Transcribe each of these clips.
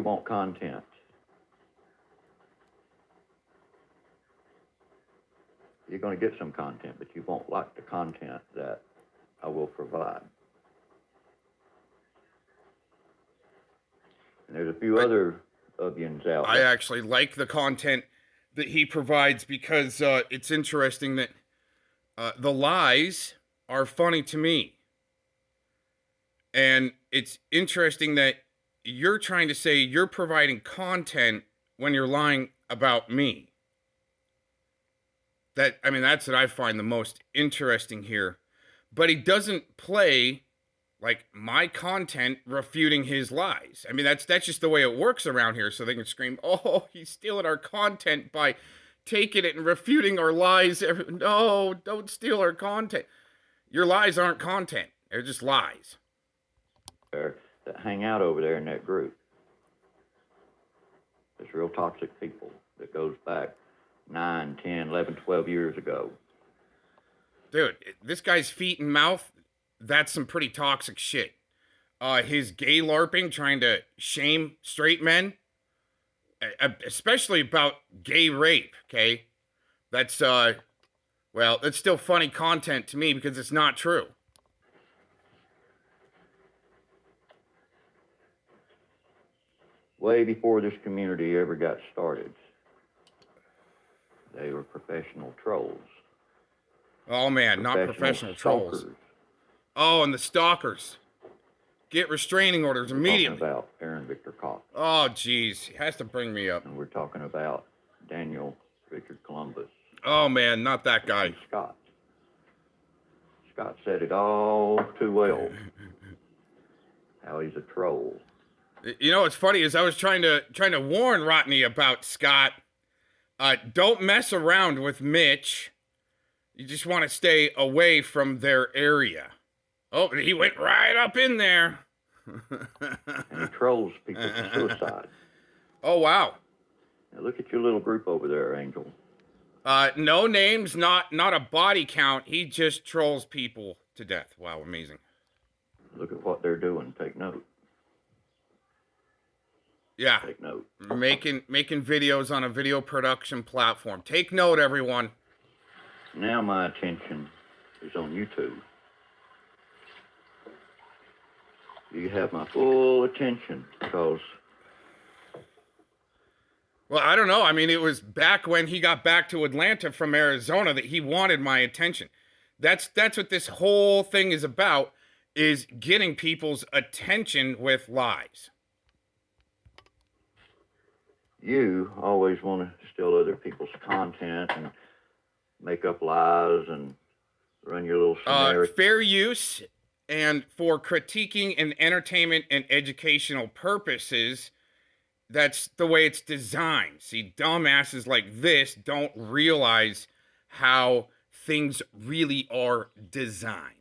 want content. You're going to get some content, but you won't like the content that I will provide. And there's a few other Ubians out I there. actually like the content that he provides because it's interesting that the lies are funny to me. And it's interesting that you're trying to say you're providing content when you're lying about me. That's what I find the most interesting here. But he doesn't play like my content refuting his lies. I mean, that's just the way it works around here. So they can scream, "Oh, he's stealing our content by taking it and refuting our lies." No, don't steal our content. Your lies aren't content. They're just lies. That hang out over there in that group. There's real toxic people that goes back 9, 10, 11, 12 years ago. Dude, this guy's feet and mouth, that's some pretty toxic shit. His gay LARPing, trying to shame straight men, especially about gay rape, okay? That's, that's still funny content to me because it's not true. Way before this community ever got started, they were professional trolls. Oh, man, not professional trolls. Oh, and the stalkers. Get restraining orders immediately. We're talking about Aaron Victor Cox. Oh, geez. He has to bring me up. And we're talking about Daniel Richard Columbus. Oh, man, not that guy. And Scott. Scott said it all too well. How he's a troll. You know what's funny is I was trying to warn Rotney about Scott. Don't mess around with Mitch. You just want to stay away from their area. Oh, he went right up in there. And he trolls people to suicide. Oh, wow. Now look at your little group over there, Angel. No names, not a body count. He just trolls people to death. Wow, amazing. Look at what they're doing. Take note. Yeah. Take note. Making videos on a video production platform. Take note, everyone. Now my attention is on YouTube. You have my full attention because... Well, I don't know. I mean, it was back when he got back to Atlanta from Arizona that he wanted my attention. That's what this whole thing is about, is getting people's attention with lies. You always want to steal other people's content and make up lies and run your little scenario. Fair use and for critiquing and entertainment and educational purposes, that's the way it's designed. See, dumbasses like this don't realize how things really are designed.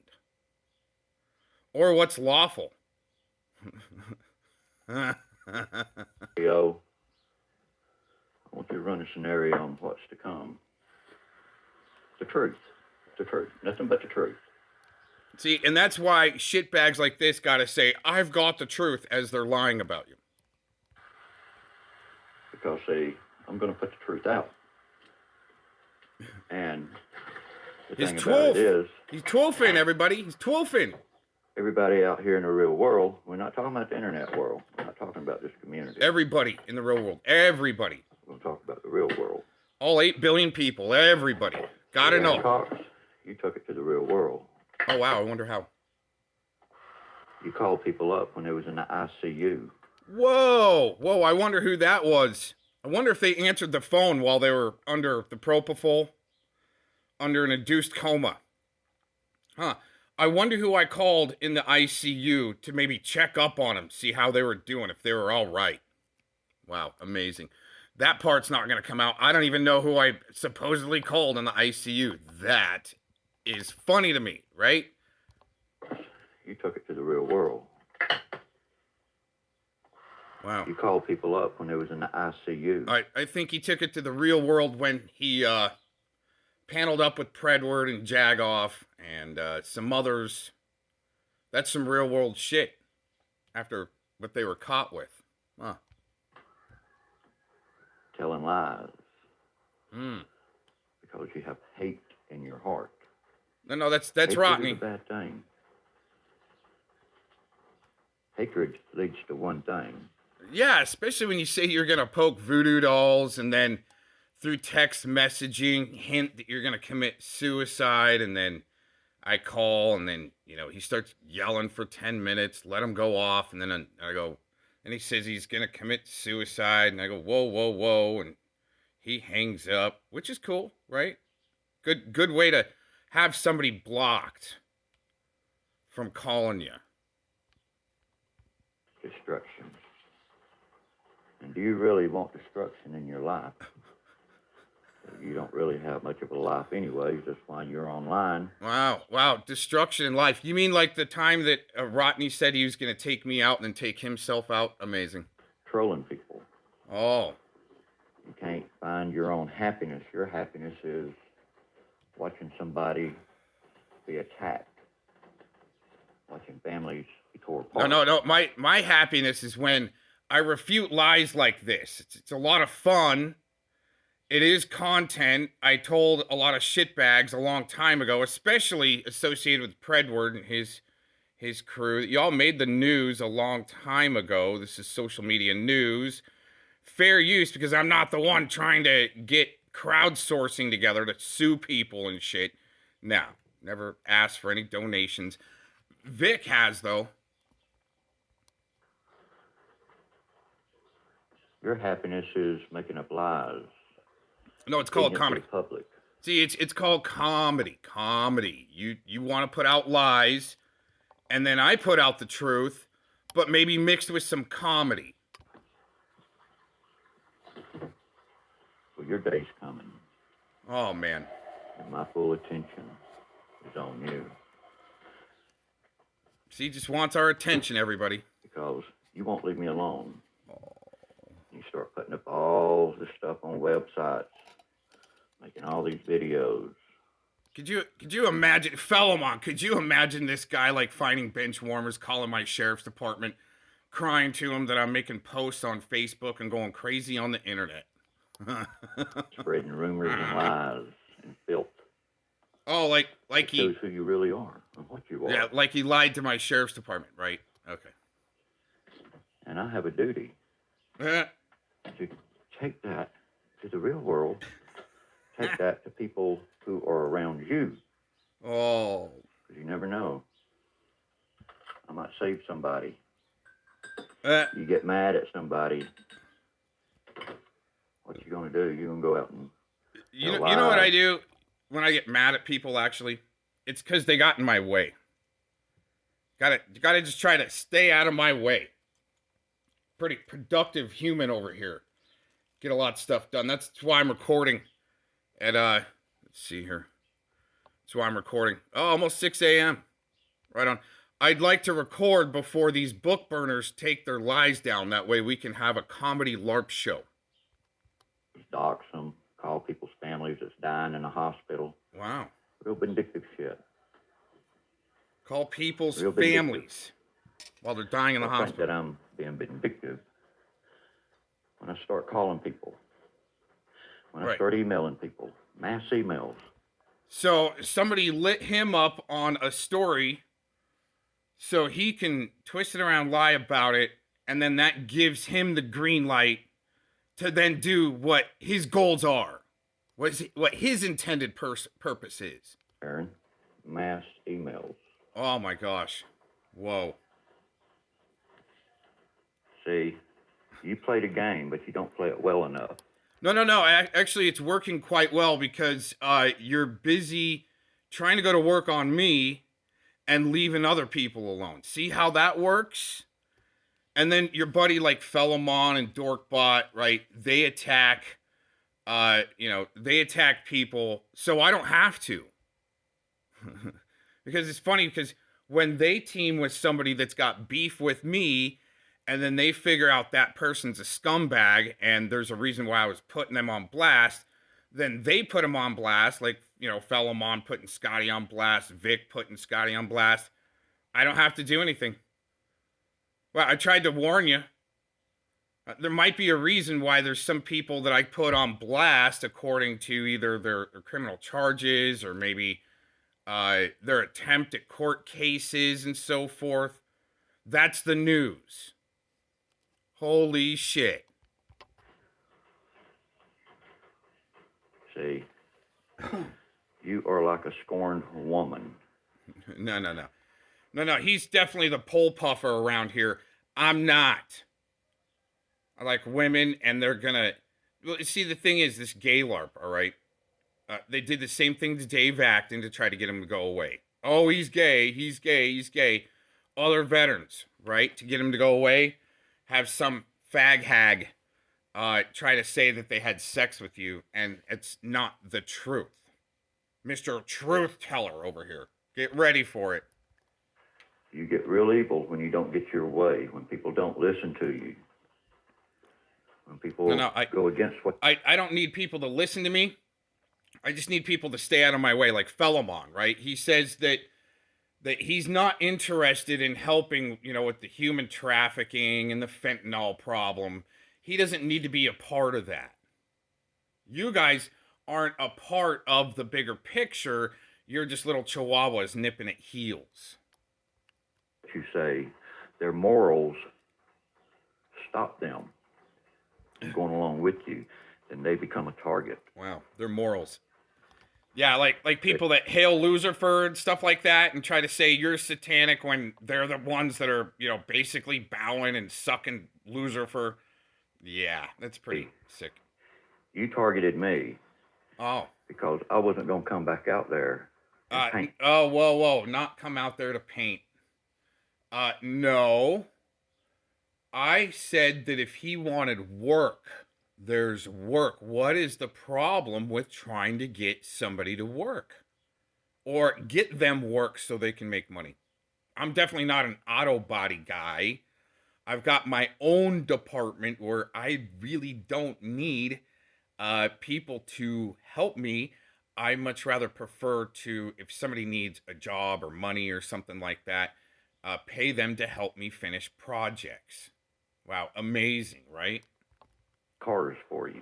Or what's lawful. Yo, I want you to run a scenario on what's to come. The truth. The truth. Nothing but the truth. See, and that's why shitbags like this gotta say, "I've got the truth," as they're lying about you. Because, see, I'm going to put the truth out. And the thing about it is... He's twolfing, everybody. He's twolfing. Everybody out here in the real world, we're not talking about the internet world. We're not talking about this community. Everybody in the real world. Everybody. We're going to talk about the real world. All 8 billion people. Everybody. Gotta know. Cox, you took it to the real world. Oh, wow. I wonder how. You called people up when they was in the ICU. Whoa. I wonder who that was. I wonder if they answered the phone while they were under the propofol, under an induced coma. Huh. I wonder who I called in the ICU to maybe check up on them, see how they were doing, if they were all right. Wow, amazing. That part's not going to come out. I don't even know who I supposedly called in the ICU. That is funny to me, right? You took it to the real world. Wow. You called people up when they was in the ICU. I think he took it to the real world when he paneled up with Predward and Jagoff and some others. That's some real world shit after what they were caught with. Huh. telling lies Hmm. because you have hate in your heart. No, that's Hatred Rotney. is a bad thing. Hatred leads to one thing. Yeah, especially when you say you're gonna poke voodoo dolls and then through text messaging hint that you're gonna commit suicide, and then I call, and then he starts yelling for 10 minutes, let him go off, and then I go, and he says he's gonna commit suicide, and I go, whoa, whoa, whoa, and he hangs up, which is cool, right? Good way to have somebody blocked from calling you. Destruction. And do you really want destruction in your life? You don't really have much of a life anyways. That's why you're online. Wow. Destruction in life. You mean like the time that Rotney said he was going to take me out and then take himself out? Amazing. Trolling people. Oh. You can't find your own happiness. Your happiness is watching somebody be attacked. Watching families be torn apart. No. My happiness is when I refute lies like this. It's a lot of fun. It is content. I told a lot of shitbags a long time ago, especially associated with Predward and his crew. Y'all made the news a long time ago. This is social media news. Fair use, because I'm not the one trying to get crowdsourcing together to sue people and shit. No, never asked for any donations. Vic has, though. Your happiness is making up lies. No, it's called comedy. Public. See, it's called comedy. Comedy. You want to put out lies, and then I put out the truth, but maybe mixed with some comedy. Well, your day's coming. Oh, man. And my full attention is on you. See, just wants our attention, everybody. Because you won't leave me alone. You start putting up all this stuff on websites, making all these videos. Could you imagine, Fellamon, could you imagine this guy like finding bench warmers, calling my sheriff's department, crying to him that I'm making posts on Facebook and going crazy on the internet? Spreading rumors and lies and filth. Oh, like he shows who you really are and what you are. Yeah, like he lied to my sheriff's department, right? Okay. And I have a duty to take that to the real world. Take that to people who are around you. Oh. Because you never know. I might save somebody. You get mad at somebody. What you gonna do? You gonna go out and you know what I do when I get mad at people? Actually, it's because they got in my way. Gotta just try to stay out of my way. Pretty productive human over here. Get a lot of stuff done. That's why I'm recording at let's see here. That's why I'm recording. Oh, almost 6 a.m. Right on. I'd like to record before these book burners take their lies down. That way we can have a comedy LARP show. Dox them, call people's families that's dying in a hospital. Wow. Real vindictive shit. Call people's families while they're dying in the hospital. I think that I'm being vindictive when I start calling people. When I start emailing people. Mass emails. So somebody lit him up on a story so he can twist it around, lie about it, and then that gives him the green light to then do what his goals are, what his intended purpose is. Aaron, mass emails. Oh my gosh. Whoa. See, you play the game, but you don't play it well enough. No. Actually, it's working quite well because you're busy trying to go to work on me and leaving other people alone. See how that works? And then your buddy like Fellamon and Dorkbot, right? They attack, they attack people, so I don't have to. Because it's funny because when they team with somebody that's got beef with me, and then they figure out that person's a scumbag, and there's a reason why I was putting them on blast, then they put them on blast, like, Fellamon putting Scotty on blast, Vic putting Scotty on blast. I don't have to do anything. Well, I tried to warn you. There might be a reason why there's some people that I put on blast according to either their criminal charges or maybe their attempt at court cases and so forth. That's the news. Holy shit. See, you are like a scorned woman. No, he's definitely the pole puffer around here. I'm not. I like women, and they're gonna. Well, see, the thing is, this gay LARP, all right? They did the same thing to Dave Acton to try to get him to go away. Oh, he's gay, he's gay, he's gay. Other veterans, right? To get him to go away, have some fag hag try to say that they had sex with you, and it's not the truth. Mr. Truth Teller over here. Get ready for it. You get real evil when you don't get your way, when people don't listen to you, when people go against what... I don't need people to listen to me. I just need people to stay out of my way, like Philemon, right? He says that he's not interested in helping, with the human trafficking and the fentanyl problem. He doesn't need to be a part of that. You guys aren't a part of the bigger picture. You're just little chihuahuas nipping at heels. You say their morals stop them from going along with you, then they become a target. Wow, their morals. Yeah, like people that hail Lucifer and stuff like that and try to say you're satanic when they're the ones that are, basically bowing and sucking Lucifer. Yeah, that's pretty sick. You targeted me. Oh. Because I wasn't going to come back out there and paint. Oh, whoa. Not come out there to paint. No. I said that if he wanted work, there's work. What is the problem with trying to get somebody to work? Or get them work so they can make money? I'm definitely not an auto body guy. I've got my own department where I really don't need people to help me. I much rather prefer to, if somebody needs a job or money or something like that, pay them to help me finish projects. Wow, amazing, right? Cars for you.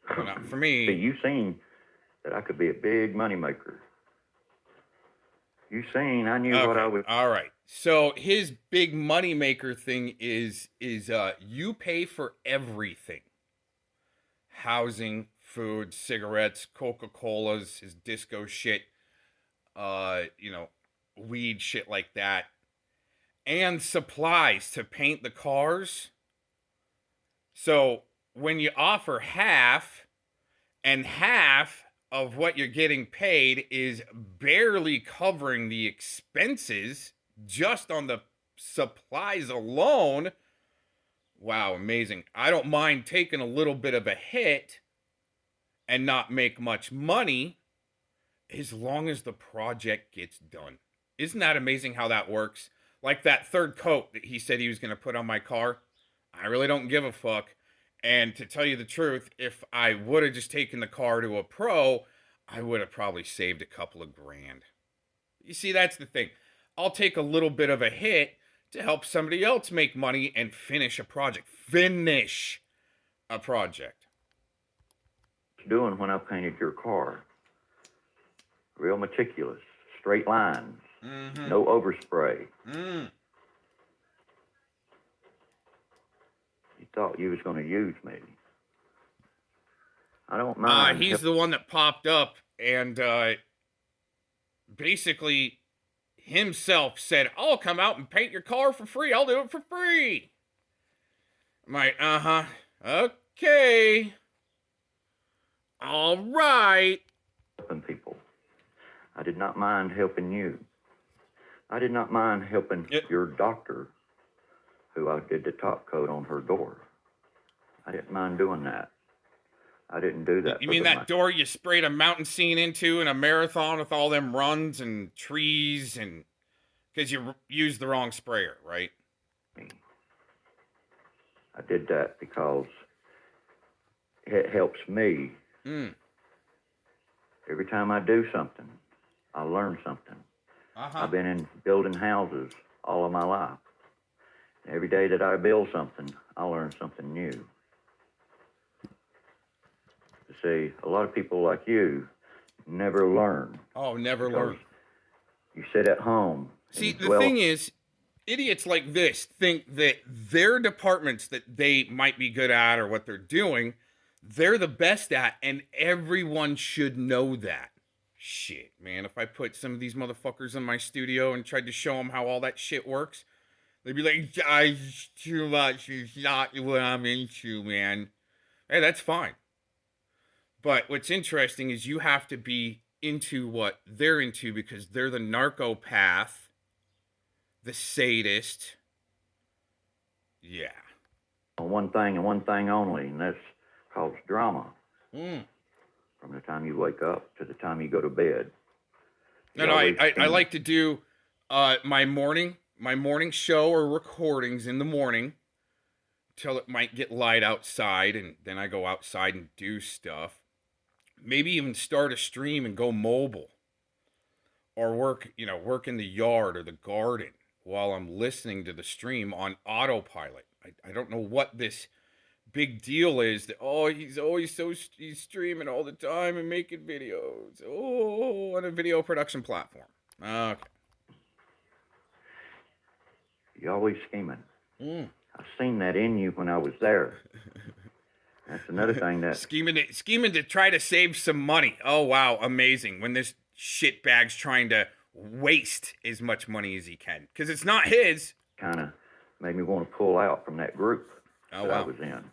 Well, not for me. See, you seen that I could be a big money maker. You seen I knew what I was. All right. So his big money maker thing is you pay for everything. Housing, food, cigarettes, Coca-Colas, his disco shit, weed shit like that. And supplies to paint the cars. So when you offer half, and half of what you're getting paid is barely covering the expenses just on the supplies alone. Wow, amazing. I don't mind taking a little bit of a hit and not make much money as long as the project gets done. Isn't that amazing how that works? Like that third coat that he said he was going to put on my car. I really don't give a fuck. And to tell you the truth, if I would have just taken the car to a pro, I would have probably saved a couple of grand. You see, that's the thing. I'll take a little bit of a hit to help somebody else make money and finish a project. Finish a project. Doing when I painted your car. Real meticulous. Straight lines. Mm-hmm. No overspray. You thought you was going to use me. I don't mind. He's the one that popped up and basically himself said, I'll come out and paint your car for free. I'll do it for free. I'm like, okay. All right. Helping people. I did not mind helping you. I did not mind helping your doctor, who I did the top coat on her door. I didn't mind doing that. I didn't do that. You mean that door you sprayed a mountain scene into in a marathon with all them runs and trees and because you used the wrong sprayer, right? I did that because it helps me. Every time I do something, I learn something. I've been in building houses all of my life. Every day that I build something, I learn something new. You see, a lot of people like you never learn. Oh, never learn. You sit at home. See, the thing is, idiots like this think that their departments that they might be good at or what they're doing, they're the best at, and everyone should know that. Shit, man, if I put some of these motherfuckers in my studio and tried to show them how all that shit works, they'd be like, it's too much, it's not what I'm into, man. Hey, that's fine. But what's interesting is you have to be into what they're into because they're the narcopath, the sadist. Yeah. One thing and one thing only, and that's called drama. From the time you wake up to the time you go to bed. No, I like to do my morning show or recordings in the morning till it might get light outside, and then I go outside and do stuff. Maybe even start a stream and go mobile. Or work in the yard or the garden while I'm listening to the stream on autopilot. I don't know what this big deal is that, he's streaming all the time and making videos. Oh, on a video production platform. Okay. You're always scheming. I've seen that in you when I was there. That's another thing that... scheming to try to save some money. Oh, wow, amazing. When this shitbag's trying to waste as much money as he can. Because it's not his. Kind of made me want to pull out from that group I was in.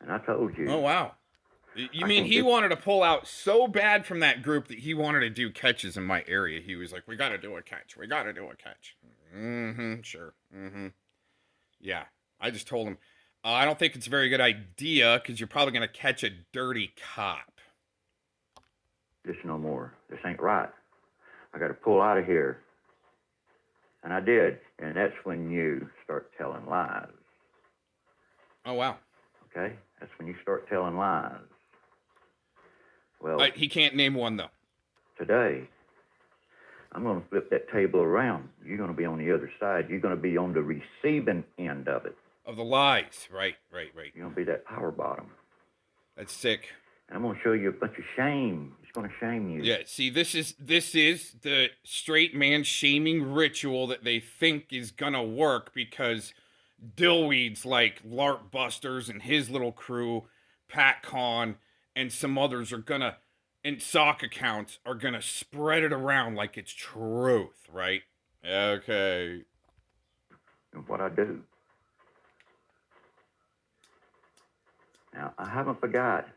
And I told you. Oh, wow. You mean he wanted to pull out so bad from that group that he wanted to do catches in my area? He was like, we got to do a catch. We got to do a catch. Sure. Yeah. I just told him, I don't think it's a very good idea because you're probably going to catch a dirty cop. This no more. This ain't right. I got to pull out of here. And I did. And that's when you start telling lies. Oh, wow. Okay? That's when you start telling lies. Well, he can't name one, though. Today, I'm going to flip that table around. You're going to be on the other side. You're going to be on the receiving end of it. Of the lies. Right. You're going to be that power bottom. That's sick. And I'm going to show you a bunch of shame. It's going to shame you. Yeah, see, this is the straight man shaming ritual that they think is going to work because dillweeds like LARP Busters and his little crew, Pat Con, and some others are going to, and sock accounts are going to spread it around like it's truth, right? Okay. And what I do. Now, I haven't forgot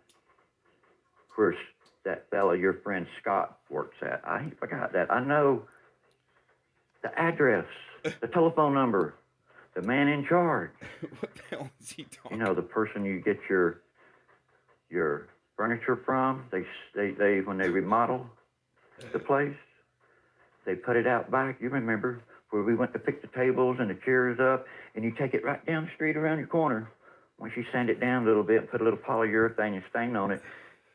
where that fella, your friend Scott, works at. I ain't forgot that. I know the address, the telephone number, the man in charge. What the hell is he talking? You know, the person you get your furniture from. They when they remodel the place, they put it out back. You remember where we went to pick the tables and the chairs up, and you take it right down the street around your corner. Once you sand it down a little bit and put a little polyurethane and stain on it,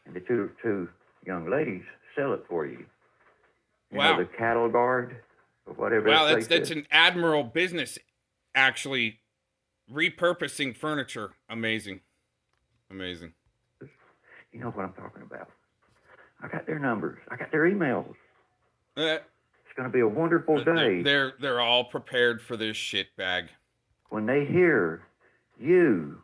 and the two young ladies sell it for you. You know, the cattle guard or whatever. Wow, that's an admirable business, actually. Repurposing furniture. Amazing. You know what I'm talking about. I got their numbers. I got their emails. It's going to be a wonderful day. They're all prepared for this shitbag. When they hear you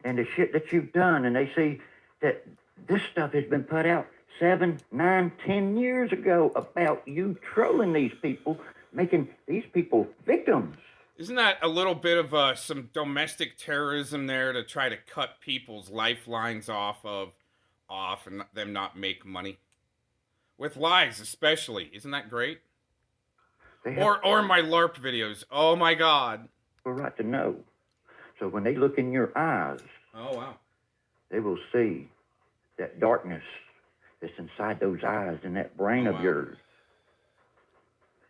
and the shit that you've done, and they see that this stuff has been put out 7, 9, 10 years ago about you trolling these people, making these people victims. Isn't that a little bit of some domestic terrorism there to try to cut people's lifelines off and them not make money? With lies, especially. Isn't that great? Or my LARP videos. Oh, my God. We're right to know. So when they look in your eyes, oh, wow, they will see that darkness that's inside those eyes and that brain of yours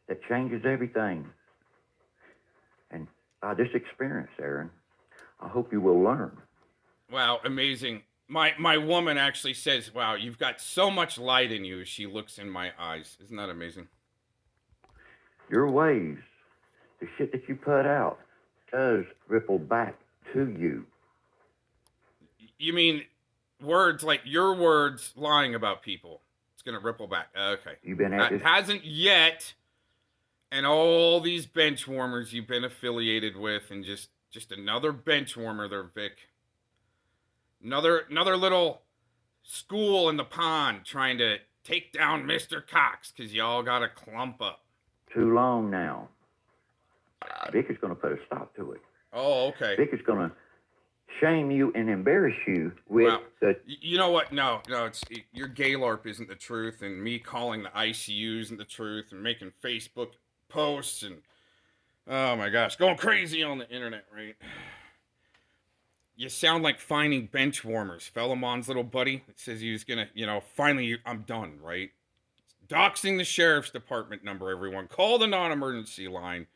that changes everything. And by this experience, Aaron, I hope you will learn. Wow, amazing. My woman actually says, wow, you've got so much light in you as she looks in my eyes. Isn't that amazing? Your ways the shit that you put out does ripple back to you. You mean words like your words lying about people? It's gonna ripple back. Okay. You've been at That this. hasn't yet. And all these bench warmers you've been affiliated with, and just another bench warmer there, Vic. Another little school in the pond trying to take down Mr. Cox because y'all got a clump up. Too long now. Vic is going to put a stop to it. Oh, okay. Vic is going to shame you and embarrass you with the... You know what? No, it's your Gaylorp isn't the truth, and me calling the ICU isn't the truth, and making Facebook posts, and oh my gosh, going crazy on the internet, right? You sound like Finding Bench Warmers, Philemon's little buddy. It says he was gonna, finally, I'm done, right? Doxing the sheriff's department number, everyone. Call the non-emergency line.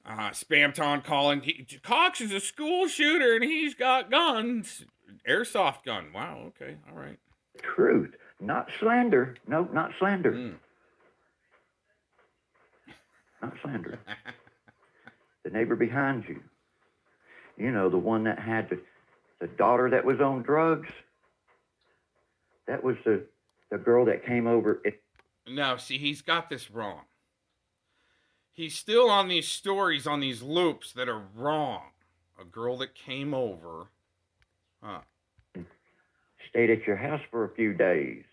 Spamton calling. Cox is a school shooter and he's got guns. Airsoft gun. Wow, okay, all right. Truth, not slander. No, not slander. Not slander. The neighbor behind you. You know, the one that had the daughter that was on drugs. That was the girl that came over. No, see, he's got this wrong. He's still on these stories, on these loops that are wrong. A girl that came over. Stayed at your house for a few days.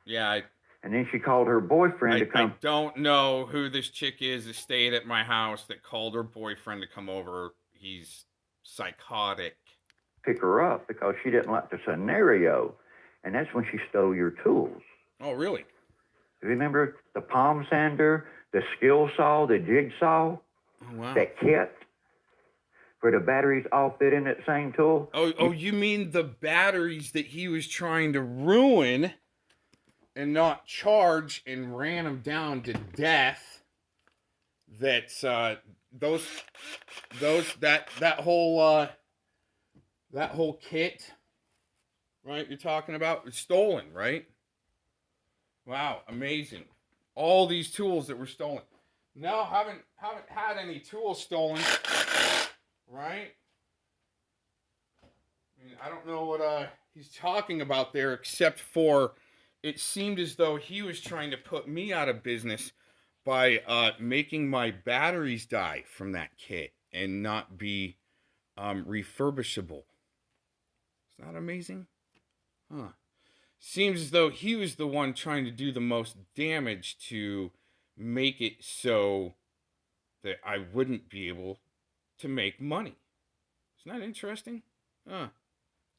Yeah, and then she called her boyfriend to come. I don't know who this chick is that stayed at my house that called her boyfriend to come over. He's psychotic. Pick her up because she didn't like the scenario. And that's when she stole your tools. Oh, really? Remember the palm sander, the skill saw, the jigsaw? Oh, wow. That kit? Where the batteries all fit in that same tool? Oh, you mean the batteries that he was trying to ruin and not charge and ran them down to death? That's that whole kit, right? You're talking about it's stolen, right? Wow, amazing! All these tools that were stolen. No, haven't had any tools stolen, right? I mean, I don't know what he's talking about there, except for it seemed as though he was trying to put me out of business by making my batteries die from that kit and not be refurbishable. Is that amazing? Huh. Seems as though he was the one trying to do the most damage to make it so that I wouldn't be able to make money. Isn't that interesting? Huh.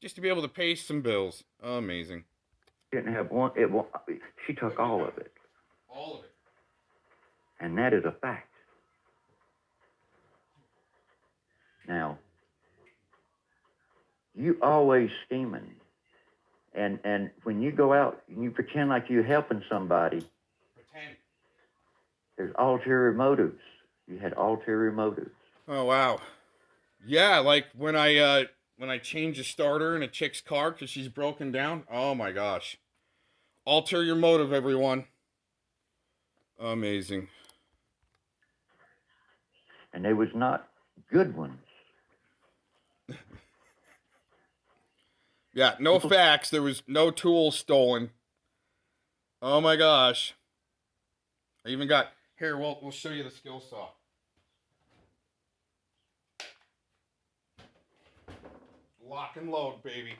Just to be able to pay some bills. Amazing. Didn't have one. She took all of it. All of it. And that is a fact. Now, you always scheming. And when you go out and you pretend like you're helping somebody, there's ulterior motives. You had ulterior motives. Oh, wow. Yeah, like when I change a starter in a chick's car because she's broken down. Oh, my gosh. Ulterior motive, everyone. Amazing. And they was not good ones. Yeah, no facts. There was no tools stolen. Oh my gosh. I even got here. We'll show you the skill saw. Lock and load, baby.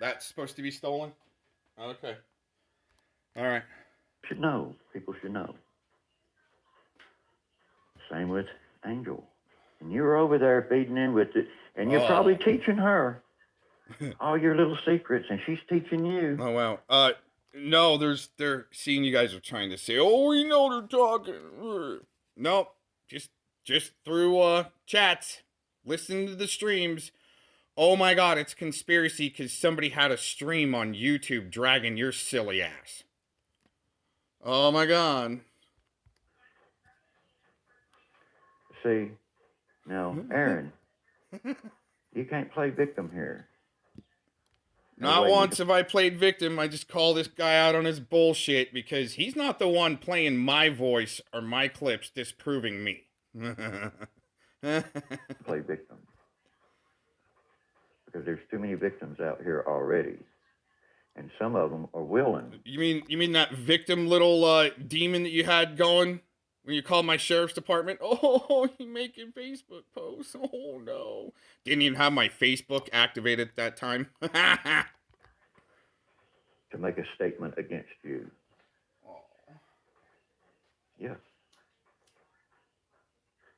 That's supposed to be stolen? Okay. All right. Should know. People should know. Same with Angel. And you're over there feeding in with it, and you're probably teaching her all your little secrets, and she's teaching you. Oh, wow. No, they're seeing you guys are trying to say, oh, we know they're talking. No, just through chats, listen to the streams. Oh my God, it's conspiracy because somebody had a stream on YouTube dragging your silly ass. Oh my God. See, now, Aaron, you can't play victim here. Not once have I played victim. I just call this guy out on his bullshit because he's not the one playing my voice or my clips disproving me. Play victim. Because there's too many victims out here already. And some of them are willing. You mean that victim little demon that you had going when you called my sheriff's department? Oh, you making Facebook posts. Oh no. Didn't even have my Facebook activated at that time. To make a statement against you. Oh. Yes.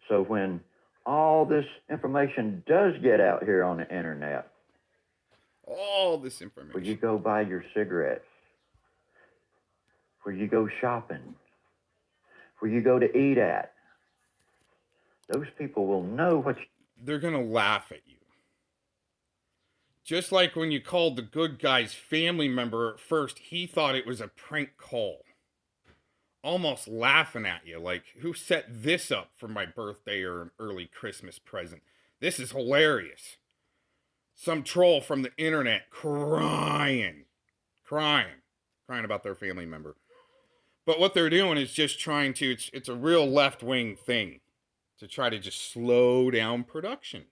So when all this information does get out here on the internet, all this information, where you go buy your cigarettes, where you go shopping, where you go to eat at, those people will know what they're gonna laugh at you. Just like when you called the good guy's family member at first, he thought it was a prank call. Almost laughing at you, like, who set this up for my birthday or an early Christmas present? This is hilarious. Some troll from the internet crying about their family member. But what they're doing is just trying to, it's a real left-wing thing to try to just slow down production.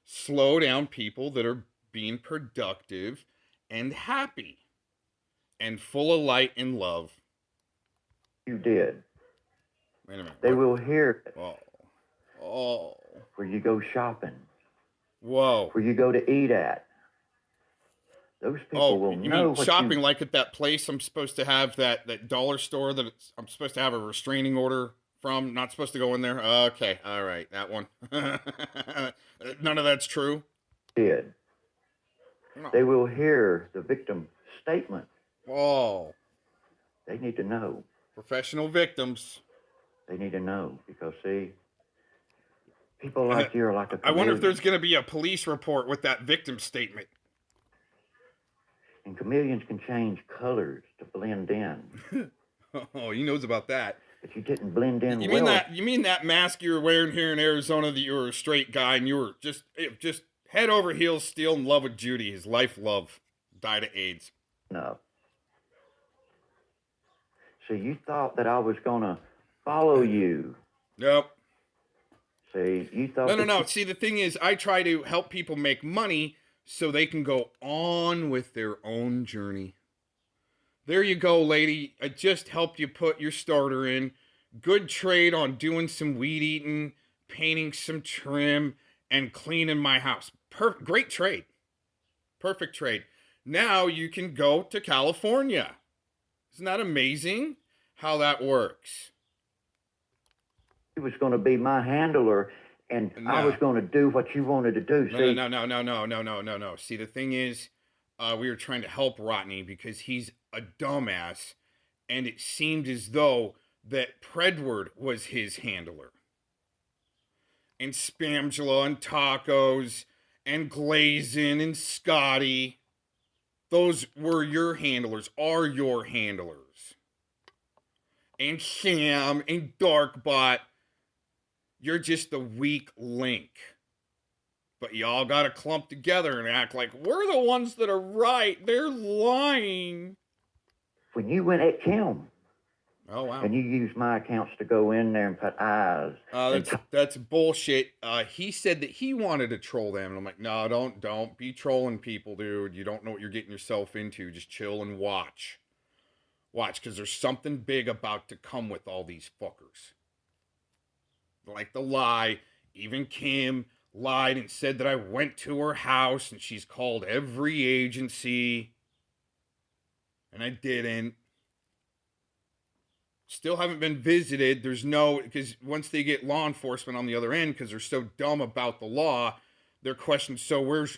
Slow down people that are being productive and happy and full of light and love. you did. Wait a minute. They what? will hear it. Oh. Where you go shopping. Whoa. Where you go to eat at. Those people will you know mean what shopping like at that place I'm supposed to have, that dollar store that I'm supposed to have a restraining order from? Not supposed to go in there? Okay, all right, that one. None of that's true? Did. No. They will hear the victim statement. Whoa. They need to know. Professional victims. They need to know because, see, people like you are like a chameleon. I wonder if there's going to be a police report with that victim statement. And chameleons can change colors to blend in. Oh, he knows about that. But you didn't blend in You well. mean that mask you were wearing here in Arizona, that you were a straight guy and you were just head over heels still in love with Judy, his life love, died of AIDS. No. See, you thought that I was going to follow you. Nope. See, you thought... No. See, the thing is, I try to help people make money so they can go on with their own journey. There you go, lady. I just helped you put your starter in. Good trade on doing some weed eating, painting some trim, and cleaning my house. Great trade. Perfect trade. Now you can go to California. Isn't that amazing how that works? He was going to be my handler, and no. I was going to do what you wanted to do. No. See, the thing is, we were trying to help Rotney because he's a dumbass, and it seemed as though that Predward was his handler. And Spamula and Tacos and Glazin and Scotty, those were your handlers, are your handlers. And Sam and Darkbot, you're just the weak link. But y'all gotta clump together and act like we're the ones that are right. They're lying. When you went at Kim. Oh, wow. And you used my accounts to go in there and put eyes. That's bullshit. He said that he wanted to troll them. And I'm like, no, don't be trolling people, dude. You don't know what you're getting yourself into. Just chill and watch. Watch, because there's something big about to come with all these fuckers. Like the lie. Even Kim lied and said that I went to her house and she's called every agency. And I didn't. Still haven't been visited. There's no, because once they get law enforcement on the other end, because they're so dumb about the law, they're questioned. So where's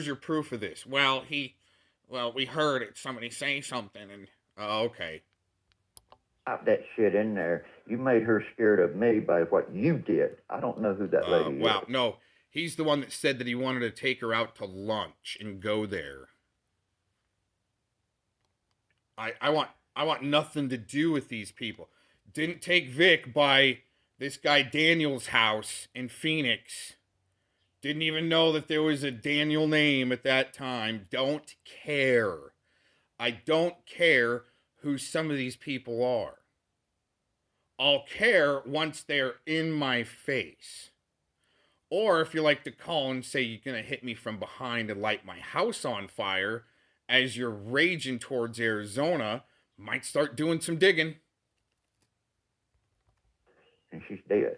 your proof of this? Well, we heard it. Somebody say something, and okay. Pop that shit in there. You made her scared of me by what you did. I don't know who that lady is. Wow, no, he's the one that said that he wanted to take her out to lunch and go there. I want nothing to do with these people. Didn't take Vic by this guy Daniel's house in Phoenix. Didn't even know that there was a Daniel name at that time. Don't care. I don't care who some of these people are. I'll care once they're in my face. Or if you like to call and say you're going to hit me from behind and light my house on fire as you're raging towards Arizona, might start doing some digging. And she's dead.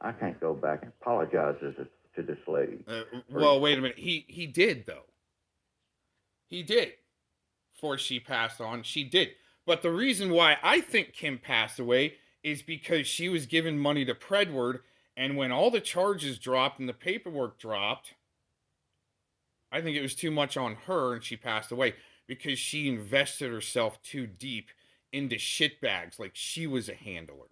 I can't go back and apologize to this lady. Well, wait a minute. He did, though. He did. Before she passed on, she did. But the reason why I think Kim passed away is because she was giving money to Predward, and when all the charges dropped and the paperwork dropped, I think it was too much on her and she passed away because she invested herself too deep into shitbags like she was a handler.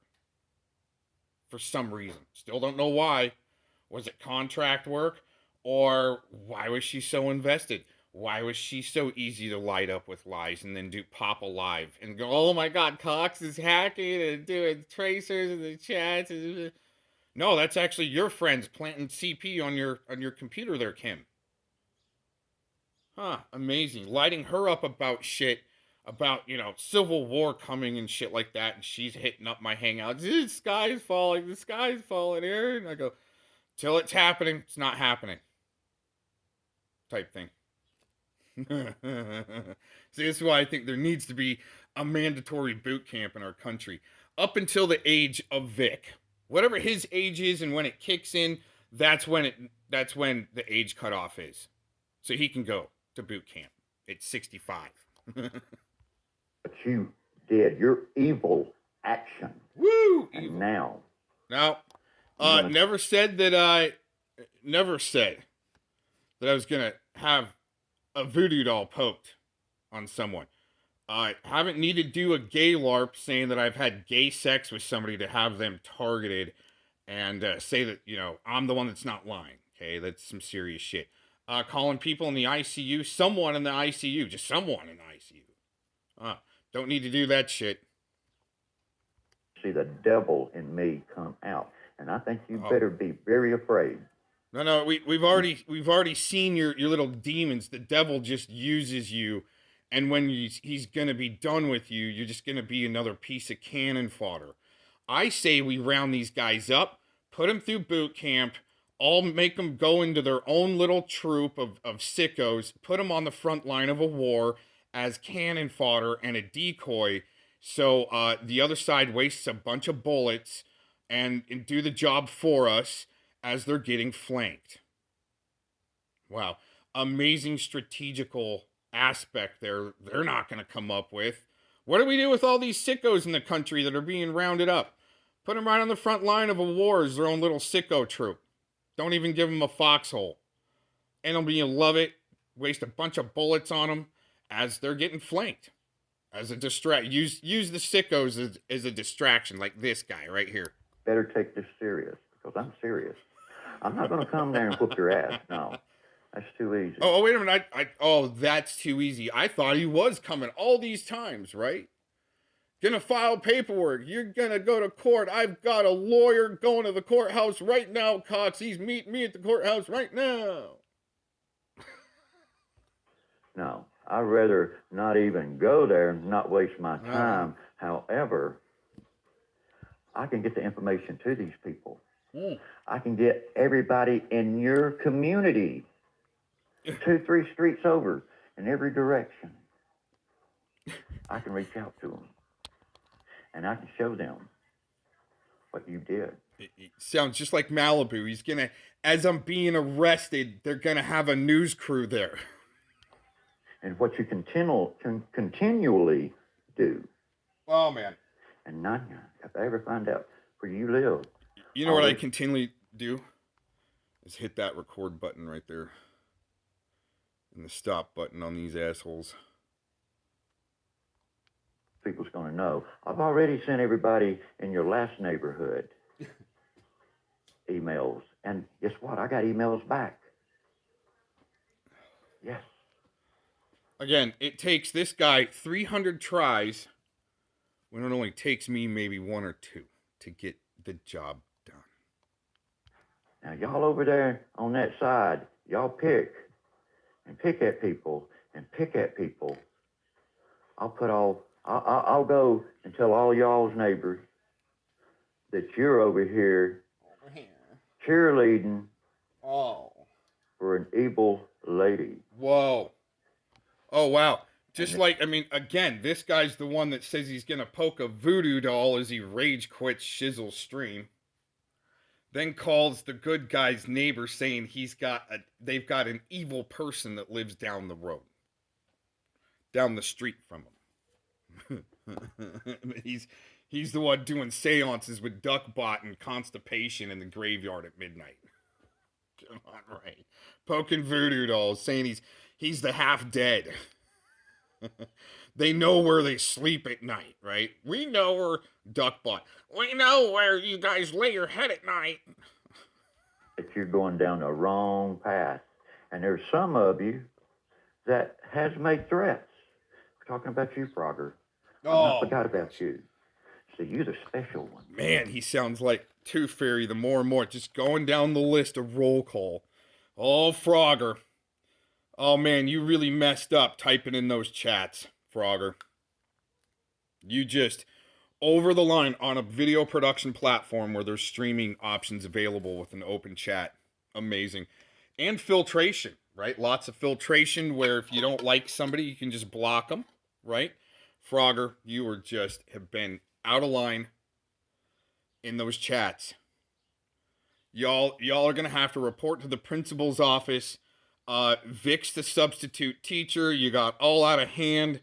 For some reason. Still don't know why. Was it contract work? Or why was she so invested? Why was she so easy to light up with lies and then do pop a live and go, oh my God, Cox is hacking and doing tracers in the chats. No, that's actually your friends planting CP on your computer there, Kim. Huh, amazing. Lighting her up about shit, about, Civil War coming and shit like that, and she's hitting up my hangouts. The sky's falling here. And I go, till it's happening, it's not happening. Type thing. See, this is why I think there needs to be a mandatory boot camp in our country. Up until the age of Vic. Whatever his age is and when it kicks in, that's when the age cutoff is. So he can go to boot camp at 65. But you did your evil action. Woo! And evil. now. Never said that I was gonna have a voodoo doll poked on someone. I haven't needed to do a gay LARP saying that I've had gay sex with somebody to have them targeted and say that, I'm the one that's not lying. Okay, that's some serious shit. Calling people in the ICU, someone in the ICU, just someone in the ICU. Don't need to do that shit. See the devil in me come out, and I think you better be very afraid. No, we've already seen your little demons. The devil just uses you, and when he's gonna be done with you, you're just gonna be another piece of cannon fodder. I say we round these guys up, put them through boot camp, all make them go into their own little troop of sickos, put them on the front line of a war as cannon fodder and a decoy, so the other side wastes a bunch of bullets and do the job for us as they're getting flanked. Wow. Amazing strategical aspect they're not going to come up with. What do we do with all these sickos in the country that are being rounded up? Put them right on the front line of a war as their own little sicko troop. Don't even give them a foxhole. Enemy will love it. Waste a bunch of bullets on them as they're getting flanked. As a use the sickos as a distraction, like this guy right here. Better take this serious, because I'm serious. I'm not going to come there and whoop your ass. No, that's too easy. Oh, wait a minute. That's too easy. I thought he was coming all these times, right? Gonna file paperwork. You're gonna go to court. I've got a lawyer going to the courthouse right now, Cox. He's meeting me at the courthouse right now. No, I'd rather not even go there and not waste my time. However, I can get the information to these people. I can get everybody in your community 2-3 streets over in every direction. I can reach out to them, and I can show them what you did. It sounds just like Malibu. He's gonna, as I'm being arrested, they're gonna have a news crew there. And what you continually do. Oh, man. And not, if I ever find out where you live. You know what I continually do? Is hit that record button right there. And the stop button on these assholes. People's going to know. I've already sent everybody in your last neighborhood emails. And guess what? I got emails back. Yes. Again, it takes this guy 300 tries when it only takes me maybe 1 or 2 to get the job done. Now, y'all over there on that side, y'all pick and pick at people and pick at people. I'll go and tell all y'all's neighbors that you're over here cheerleading for an evil lady. Whoa. Oh, wow. Just like, I mean, again, this guy's the one that says he's going to poke a voodoo doll as he rage quits Shizzle's stream. Then calls the good guy's neighbor saying they've got an evil person that lives down the road. Down the street from him. He's the one doing seances with Duckbot and Constipation in the graveyard at midnight. Come on, Ray. Poking voodoo dolls, saying he's the half dead. They know where they sleep at night, right? We know where Duckbot. We know where you guys lay your head at night. That you're going down the wrong path. And there's some of you that has made threats. We're talking about you, Frogger. I forgot about you. So you're the special one. Man, he sounds like Tooth Fairy the more and more. Just going down the list of roll call. Oh, Frogger. Oh, man, you really messed up typing in those chats, Frogger. You just over the line on a video production platform where there's streaming options available with an open chat. Amazing. And filtration, right? Lots of filtration where if you don't like somebody, you can just block them, right? Frogger, you have been out of line in those chats. Y'all are going to have to report to the principal's office. Vic's the substitute teacher. You got all out of hand.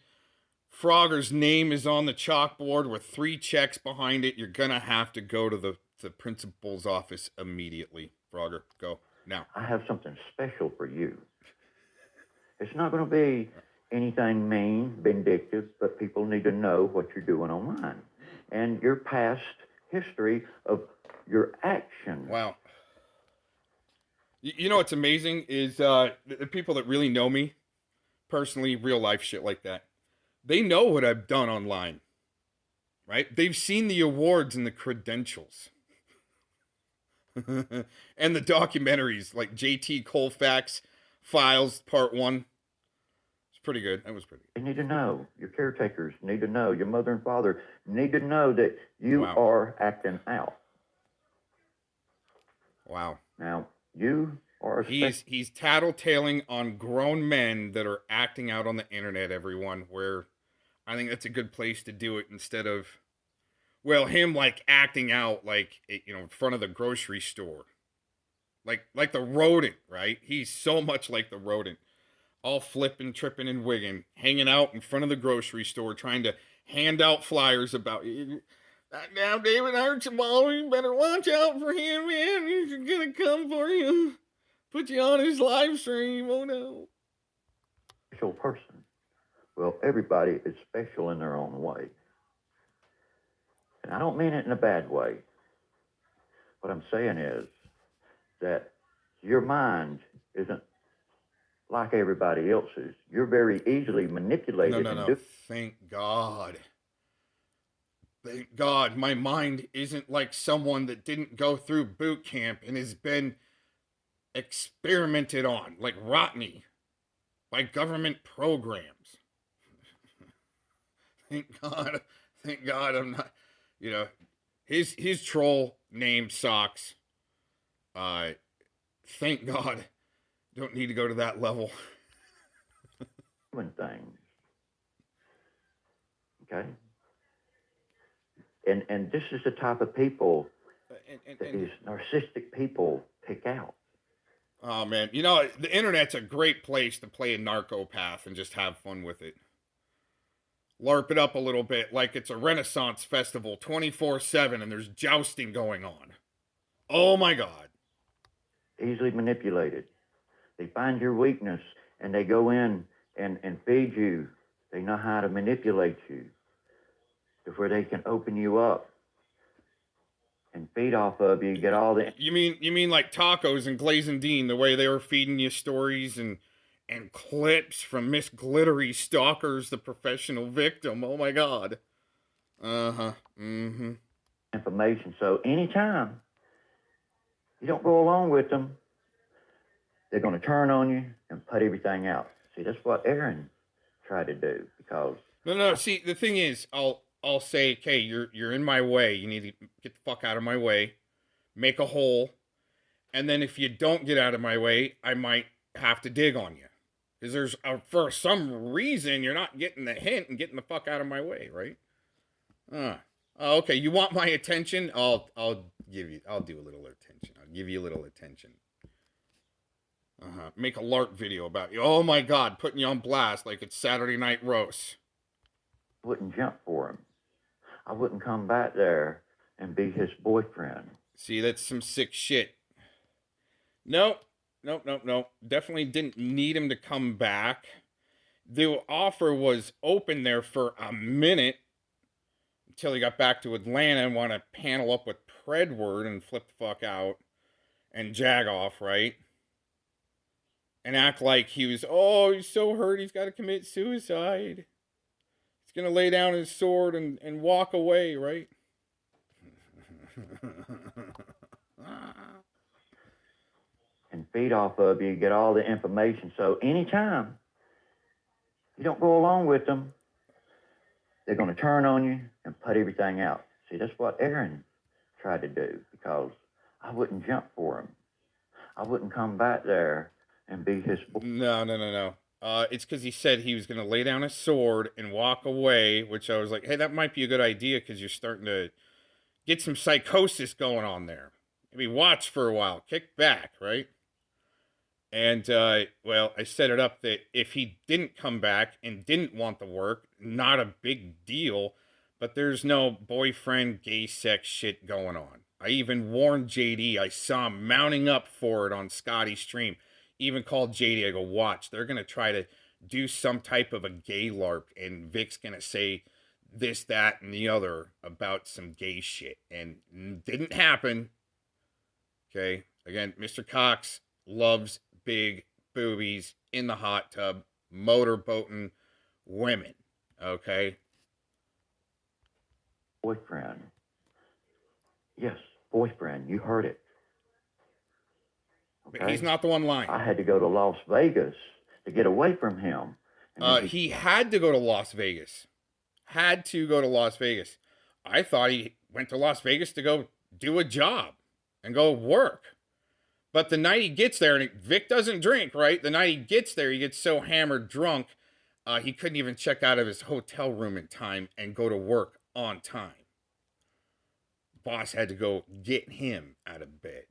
Frogger's name is on the chalkboard with 3 checks behind it. You're going to have to go to the principal's office immediately. Frogger, go now. I have something special for you. It's not going to be anything mean, vindictive, but people need to know what you're doing online and your past history of your action. Wow. You know what's amazing is the people that really know me personally, real life shit like that, they know what I've done online, right? They've seen the awards and the credentials. And the documentaries like JT Colfax Files Part 1. It's pretty good. That was pretty good. You need to know. Your caretakers need to know. Your mother and father need to know that you are acting out. Wow. Now, you are he's tattletaling on grown men that are acting out on the internet, everyone, where I think that's a good place to do it instead of, well, him like acting out like, you know, in front of the grocery store. Like the rodent, right? He's so much like the rodent. All flipping, tripping, and wigging, hanging out in front of the grocery store, trying to hand out flyers about, now David Archibald, you better watch out for him, man. He's gonna come for you. Put you on his live stream, oh no. Special person. Well, everybody is special in their own way. And I don't mean it in a bad way. What I'm saying is that your mind isn't like everybody else's. You're very easily manipulated. No. Thank God. Thank God my mind isn't like someone that didn't go through boot camp and has been experimented on, like Rotney, by government programs. Thank God I'm not, you know, his troll name sucks. Thank God don't need to go to that level. Things. Okay? And this is the type of people that these narcissistic people pick out. Oh, man. You know, the internet's a great place to play a narcopath and just have fun with it. LARP it up a little bit like it's a Renaissance festival 24/7 and there's jousting going on. Oh, my God. Easily manipulated. They find your weakness and they go in and feed you. They know how to manipulate you to where they can open you up and feed off of you, get all the... You mean like tacos and Glazendine, the way they were feeding you stories and clips from Miss Glittery Stalkers, the professional victim. Oh, my God. Uh-huh. Mm-hmm. Information. So anytime You don't go along with them, they're going to turn on you and put everything out. See, that's what Aaron tried to do because... No. See, the thing is, I'll say, okay, you're in my way. You need to get the fuck out of my way. Make a hole. And then if you don't get out of my way, I might have to dig on you. Because there's, for some reason, you're not getting the hint and getting the fuck out of my way, right? Okay, you want my attention? I'll do a little attention. I'll give you a little attention. Make a LARP video about you. Oh my God, putting you on blast like it's Saturday Night Roast. I wouldn't jump for him. I wouldn't come back there and be his boyfriend. See, that's some sick shit. Nope. Definitely didn't need him to come back. The offer was open there for a minute until he got back to Atlanta and want to panel up with Predward and flip the fuck out and jag off, right? And act like he's so hurt he's got to commit suicide. He's going to lay down his sword and walk away, right? And feed off of you, get all the information. So anytime you don't go along with them, they're going to turn on you and put everything out. See, that's what Aaron tried to do because I wouldn't jump for him. I wouldn't come back there and be his... No. It's because he said he was going to lay down his sword and walk away, which I was like, hey, that might be a good idea because you're starting to get some psychosis going on there. Maybe watch for a while, kick back, right? And, well, I set it up that if he didn't come back and didn't want the work, not a big deal, but there's no boyfriend gay sex shit going on. I even warned JD. I saw him mounting up for it on Scotty's stream. Even called JD. I go, watch, they're going to try to do some type of a gay LARP, and Vic's going to say this, that, and the other about some gay shit. And didn't happen. Okay? Again, Mr. Cox loves big boobies in the hot tub, motorboating women. Okay? Boyfriend. Yes, boyfriend. You heard it. Okay? But he's not the one lying. I had to go to Las Vegas to get away from him. He had to go to Las Vegas. Had to go to Las Vegas. I thought he went to Las Vegas to go do a job and go work. But the night he gets there, and Vic doesn't drink, right? The night he gets there, he gets so hammered drunk, he couldn't even check out of his hotel room in time and go to work on time. Boss had to go get him out of bed.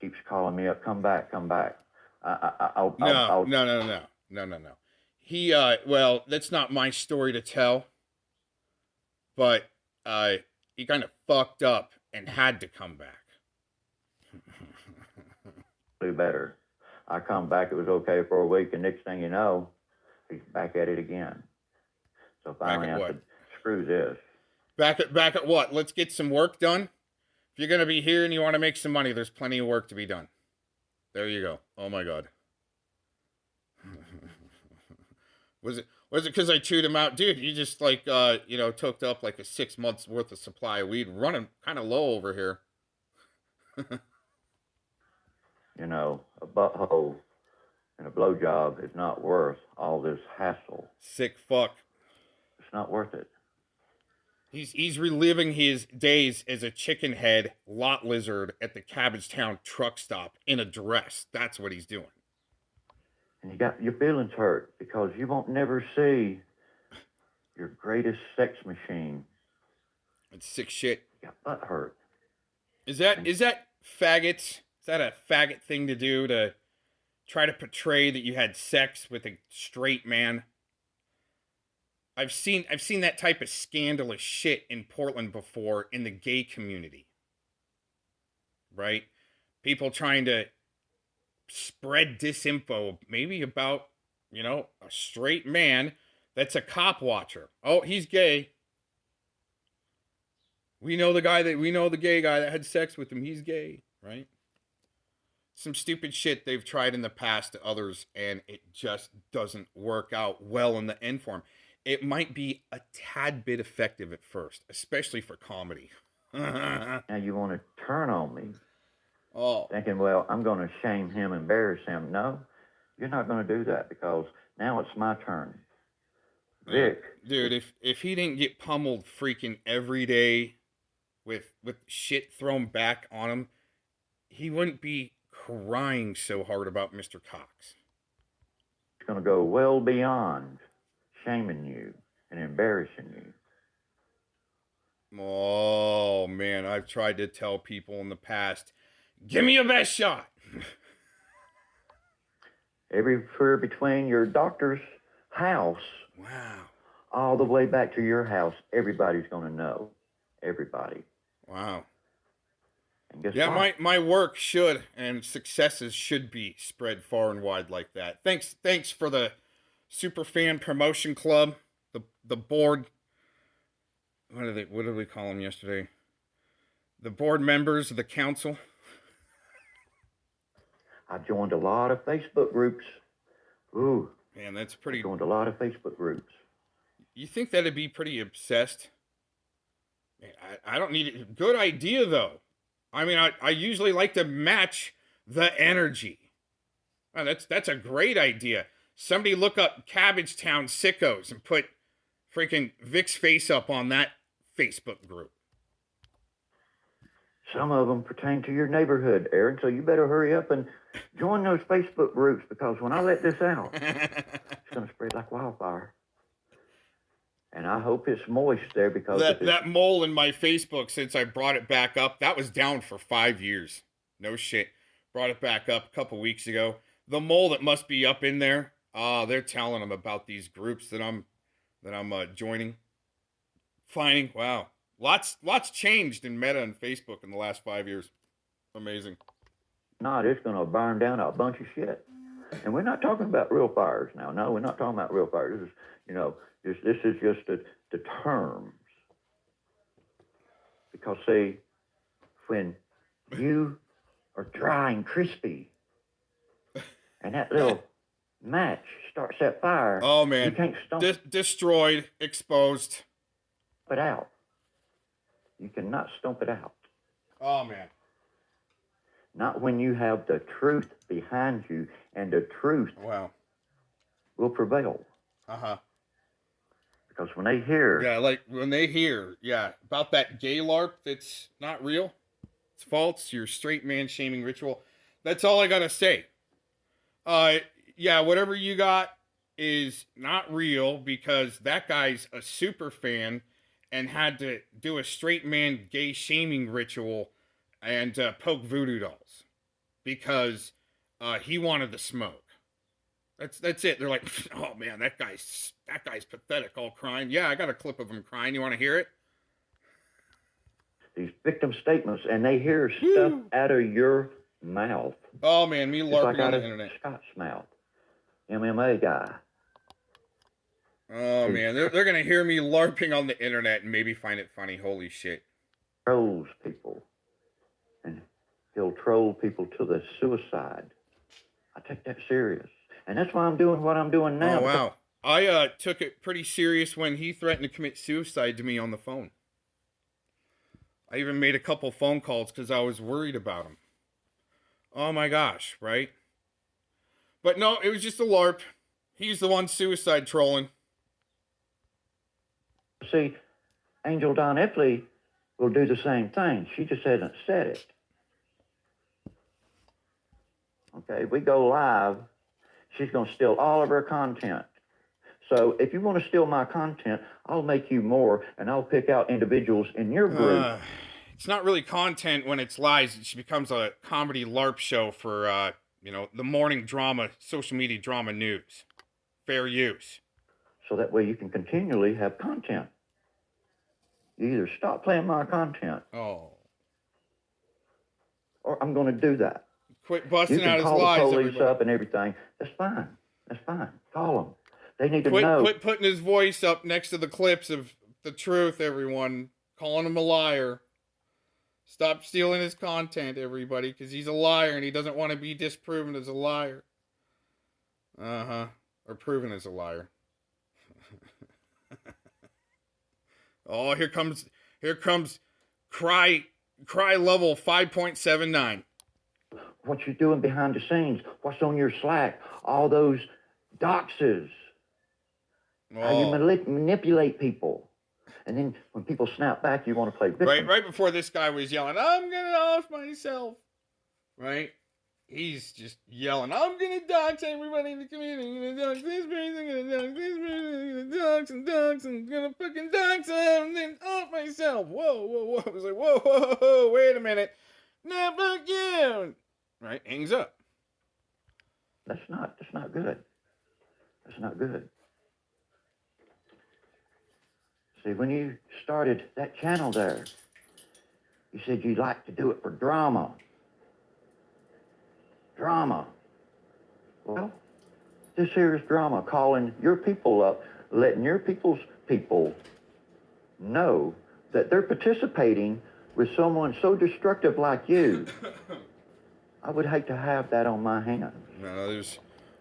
Keeps calling me up, come back. No. He, well, that's not my story to tell, but he kind of fucked up and had to come back. Do better. I come back, it was okay for a week, and next thing you know, he's back at it again. So finally I said, screw this. Back at what? Let's get some work done. If you're going to be here and you want to make some money, there's plenty of work to be done. There you go. Oh my God. Was it because I chewed him out? Dude, you just like, took up like a 6 months worth of supply of weed, running kind of low over here. A butthole and a blowjob is not worth all this hassle. Sick fuck. It's not worth it. He's reliving his days as a chicken head lot lizard at the Cabbagetown truck stop in a dress. That's what he's doing. And you got your feelings hurt because you won't never see your greatest sex machine. It's sick shit. You got butt hurt. Is that faggots? Is that a faggot thing to do, to try to portray that you had sex with a straight man? I've seen that type of scandalous shit in Portland before in the gay community. Right? People trying to spread disinfo, maybe about, a straight man that's a cop watcher. Oh, he's gay. We know the gay guy that had sex with him. He's gay, right? Some stupid shit they've tried in the past to others, and it just doesn't work out well in the end for them. It might be a tad bit effective at first, especially for comedy. Now you want to turn on me, Oh. thinking, well, I'm going to shame him, embarrass him. No, you're not going to do that because now it's my turn. Vic. Dude, if he didn't get pummeled freaking every day with shit thrown back on him, he wouldn't be crying so hard about Mr. Cox. It's going to go well beyond shaming you and embarrassing you. Oh, man, I've tried to tell people in the past, give me your best shot. Everywhere between your doctor's house, Wow, all the way back to your house, everybody's going to know. Everybody. wow. And guess Yeah, what? my work should and successes should be spread far and wide like that. Thanks for the Superfan Promotion Club, the board. What did we call them yesterday? The board members of the council. I joined a lot of Facebook groups. Ooh. Man, that's pretty. I joined a lot of Facebook groups. You think that'd be pretty obsessed? Man, I don't need it. Good idea though. I mean, I usually like to match the energy. Oh, that's a great idea. Somebody look up Cabbagetown Sickos and put freaking Vic's face up on that Facebook group. Some of them pertain to your neighborhood, Aaron, so you better hurry up and join those Facebook groups because when I let this out, it's going to spread like wildfire. And I hope it's moist there because that mole in my Facebook, since I brought it back up, that was down for 5 years. No shit. Brought it back up a couple weeks ago. The mole that must be up in there, they're telling them about these groups that I'm joining. Finding, wow. Lots changed in Meta and Facebook in the last 5 years. Amazing. Not, it's going to burn down a bunch of shit. And we're not talking about real fires now. No, we're not talking about real fires. This is, this is just the terms. Because, see, when you are dry and crispy and that little match starts that fire, oh, man. You can't stomp destroyed, exposed. it out. You cannot stomp it out. Oh, man. Not when you have the truth behind you, and the truth will prevail. Uh-huh. Because when they hear... Yeah, like when they hear, about that gay LARP that's not real, it's false, your straight man shaming ritual, that's all I gotta say. Whatever you got is not real because that guy's a super fan and had to do a straight man gay shaming ritual and poke voodoo dolls because he wanted the smoke. That's it. They're like, oh man, that guy's pathetic, all crying. Yeah, I got a clip of him crying. You want to hear it? These victim statements, and they hear stuff out of your mouth. Oh man, me LARPing like on out the of internet. Scott's mouth. MMA guy. Oh man, they're gonna hear me LARPing on the internet and maybe find it funny. Holy shit. Trolls people. And he'll troll people to the suicide. I take that serious. And that's why I'm doing what I'm doing now. Oh, wow. I took it pretty serious when he threatened to commit suicide to me on the phone. I even made a couple phone calls because I was worried about him. Oh my gosh, right? But no, it was just a LARP. He's the one suicide trolling. See, Angel Don Epley will do the same thing. She just hasn't said it. Okay, we go live. She's going to steal all of her content. So if you want to steal my content, I'll make you more, and I'll pick out individuals in your group. It's not really content when it's lies. It becomes a comedy LARP show for, the morning drama, social media drama news. Fair use. So that way you can continually have content. You either stop playing my content. Oh. Or I'm going to do that. Quit busting out his lies, You can call the police everybody. up and everything. That's fine. That's fine. Call them. They need to know. Quit putting his voice up next to the clips of the truth, everyone. Calling him a liar. Stop stealing his content, everybody, because he's a liar and he doesn't want to be disproven as a liar. Uh-huh. Or proven as a liar. Oh, here comes Cry level 5.79. What you're doing behind the scenes, what's on your Slack, all those doxes, how you manipulate people. And then when people snap back, you want to play victim. Right before this guy was yelling, I'm gonna off myself. Right? He's just yelling, I'm gonna dox everybody in the community. I'm gonna dox this person, I'm gonna dox this person, I'm gonna dox, I'm gonna fucking dox them, and then off myself. Whoa. I was like, whoa, wait a minute. Now fuck you. Right? Hangs up. That's not good. That's not good. See, when you started that channel there, you said you like to do it for drama. Drama. Well, this here is drama, calling your people up, letting your people's people know that they're participating with someone so destructive like you. I would hate to have that on my hands. No,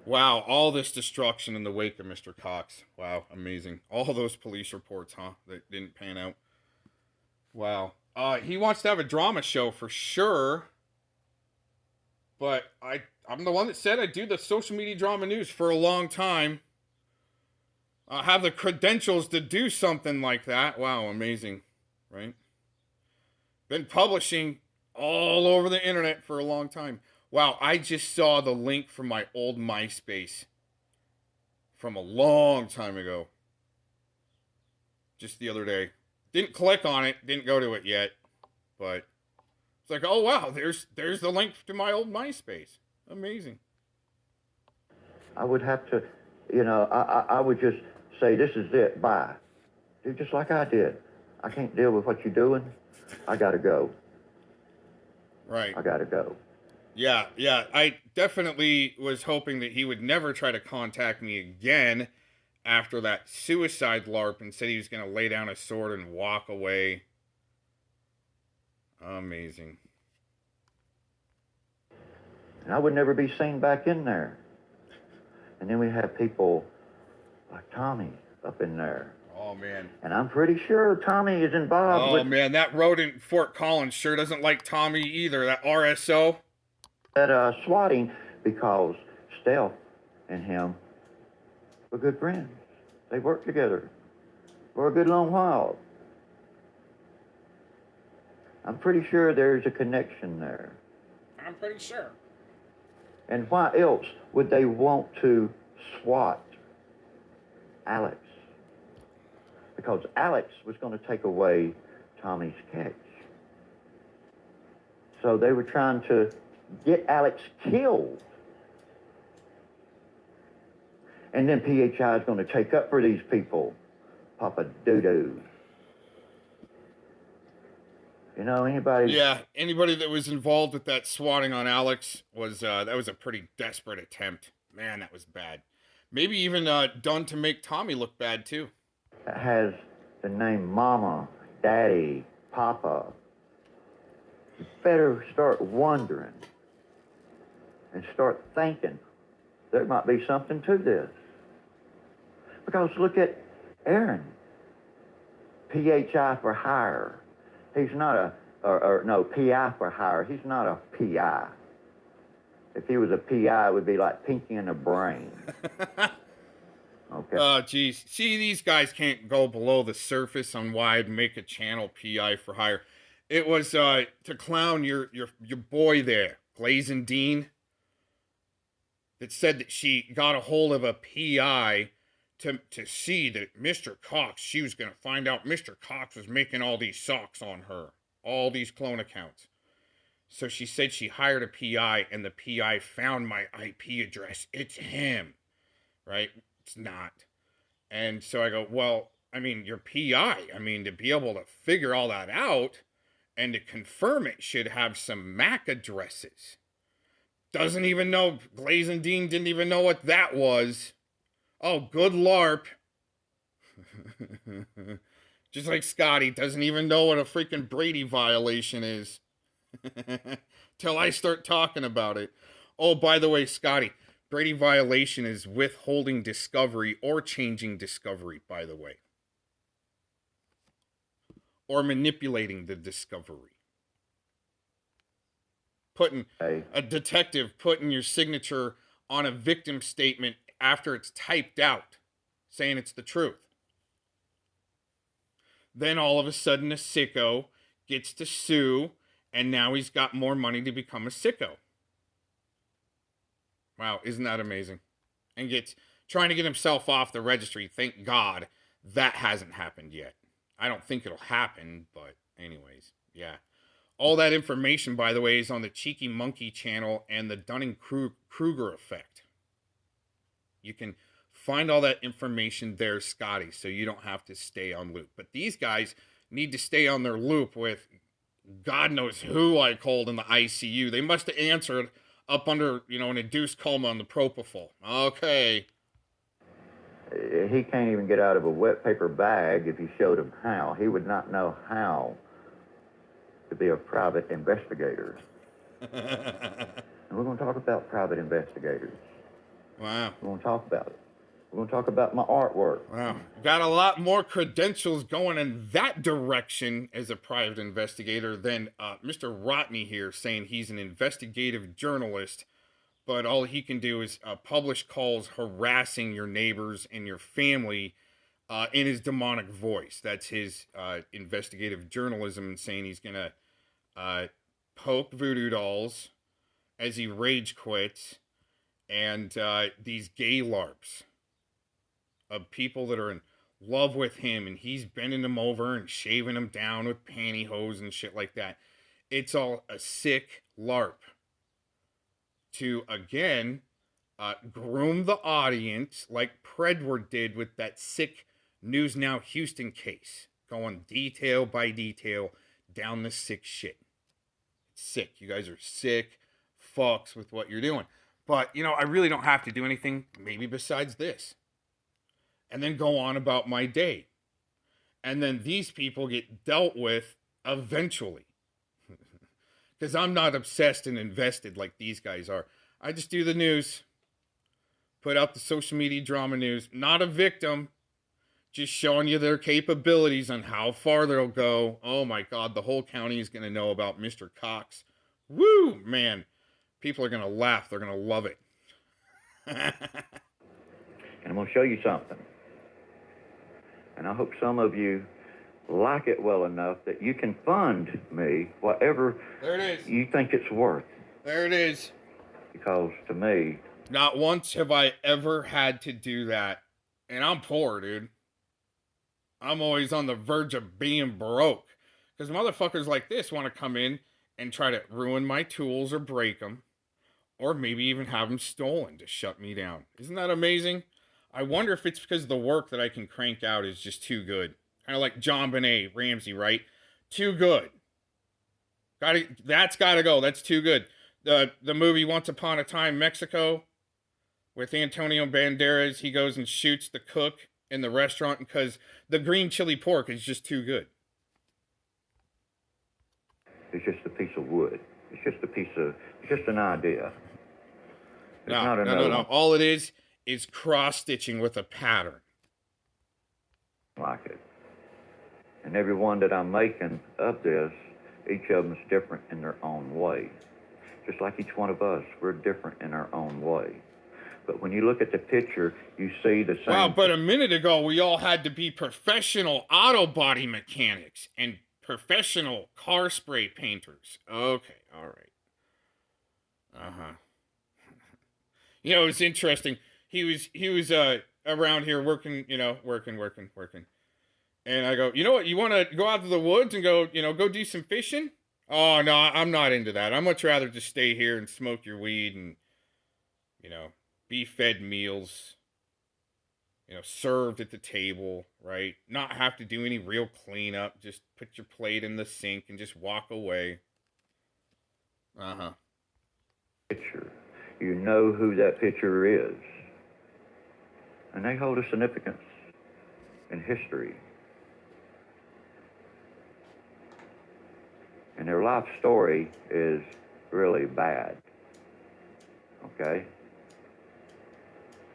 wow, all this destruction in the wake of Mr. Cox. Wow, amazing. All those police reports, huh, that didn't pan out. Wow. He wants to have a drama show for sure. But I'm the one that said I do the social media drama news for a long time. I have the credentials to do something like that. Wow, amazing, right? Been publishing all over the internet for a long time. Wow, I just saw the link from my old MySpace from a long time ago. Just the other day. Didn't click on it, didn't go to it yet, but it's like, oh wow, there's the link to my old MySpace. Amazing. I would have to, I would just say, this is it, bye. Do just like I did. I can't deal with what you're doing. I gotta go. Right. I gotta go. Yeah. I definitely was hoping that he would never try to contact me again after that suicide LARP and said he was going to lay down a sword and walk away. Amazing. And I would never be seen back in there. And then we have people like Tommy up in there. Oh, man. And I'm pretty sure Tommy is involved with... Oh, man, that rodent in Fort Collins sure doesn't like Tommy either, that RSO. That swatting, because Stealth and him were good friends. They worked together for a good long while. I'm pretty sure there's a connection there. I'm pretty sure. And why else would they want to swat Alex? Because Alex was going to take away Tommy's catch. So they were trying to get Alex killed. And then PHI is going to take up for these people. Papa doo-doo. Anybody... Yeah, anybody that was involved with that swatting on Alex was, that was a pretty desperate attempt. Man, that was bad. Maybe even done to make Tommy look bad, too. That has the name Mama, Daddy, Papa. You better start wondering and start thinking there might be something to this. Because look at Aaron. PHI for hire. He's not PI for hire. He's not a PI. If he was a PI, it would be like Pinky in the Brain. Okay. Oh, geez. See, these guys can't go below the surface on why I'd make a channel PI for hire. It was to clown your boy there, Glazin Dean, that said that she got a hold of a PI to see that Mr. Cox, she was going to find out Mr. Cox was making all these socks on her, all these clone accounts. So she said she hired a PI, and the PI found my IP address. It's him, right? It's not. And so I go, well, I mean, your PI, to be able to figure all that out and to confirm it should have some MAC addresses. Doesn't even know, Glazin Dean didn't even know what that was. Oh, good LARP. Just like Scotty doesn't even know what a freaking Brady violation is. Till I start talking about it. Oh, by the way, Scotty, Brady violation is withholding discovery or changing discovery, by the way. or manipulating the discovery. Putting a detective putting your signature on a victim statement after it's typed out, saying it's the truth. Then all of a sudden a sicko gets to sue, and now he's got more money to become a sicko. Wow, isn't that amazing? And gets trying to get himself off the registry. Thank God that hasn't happened yet. I don't think it'll happen, but anyways, yeah. All that information, by the way, is on the Cheeky Monkey channel and the Dunning-Kruger effect. You can find all that information there, Scotty, so you don't have to stay on loop. But these guys need to stay on their loop with God knows who I called in the ICU. They must have answered up under, an induced coma on the propofol. Okay. He can't even get out of a wet paper bag if you showed him how. He would not know how to be a private investigator. And we're going to talk about private investigators. Wow. We're going to talk about it. We're going to talk about my artwork. Wow. Got a lot more credentials going in that direction as a private investigator than Mr. Rotney here saying he's an investigative journalist, but all he can do is publish calls harassing your neighbors and your family in his demonic voice. That's his investigative journalism, and saying he's going to poke voodoo dolls as he rage quits, and these gay LARPs of people that are in love with him, and he's bending them over and shaving them down with pantyhose and shit like that. It's all a sick LARP to, again, groom the audience like Predward did with that sick News Now Houston case, going detail by detail down the sick shit. It's sick. You guys are sick fucks with what you're doing. But, I really don't have to do anything, maybe besides this. And then go on about my day. And then these people get dealt with eventually. Because I'm not obsessed and invested like these guys are. I just do the news. Put out the social media drama news. Not a victim. Just showing you their capabilities on how far they'll go. Oh my God, the whole county is going to know about Mr. Cox. Woo, man. People are going to laugh. They're going to love it. And I'm going to show you something. And I hope some of you like it well enough that you can fund me whatever there it is. You think it's worth. There it is. Because to me... Not once have I ever had to do that. And I'm poor, dude. I'm always on the verge of being broke. Because motherfuckers like this want to come in and try to ruin my tools or break them. Or maybe even have them stolen to shut me down. Isn't that amazing? I wonder if it's because the work that I can crank out is just too good. Kind of like John Benet Ramsey, right? Too good. That's got to go. That's too good. The movie Once Upon a Time Mexico with Antonio Banderas, he goes and shoots the cook in the restaurant because the green chili pork is just too good. It's just a piece of wood. It's just an idea. No. All it is cross-stitching with a pattern. Like it. And every one that I'm making of this, each of them is different in their own way. Just like each one of us, we're different in our own way. But when you look at the picture, you see the same... Wow, but a minute ago, we all had to be professional auto body mechanics and professional car spray painters. Okay, all right. Uh-huh. It's interesting. He was around here working. And I go, you know what? You want to go out to the woods and go do some fishing? Oh, no, I'm not into that. I'd much rather just stay here and smoke your weed and, be fed meals, served at the table, right? Not have to do any real cleanup. Just put your plate in the sink and just walk away. Uh-huh. Picture. You know who that picture is. And they hold a significance in history. And their life story is really bad. Okay?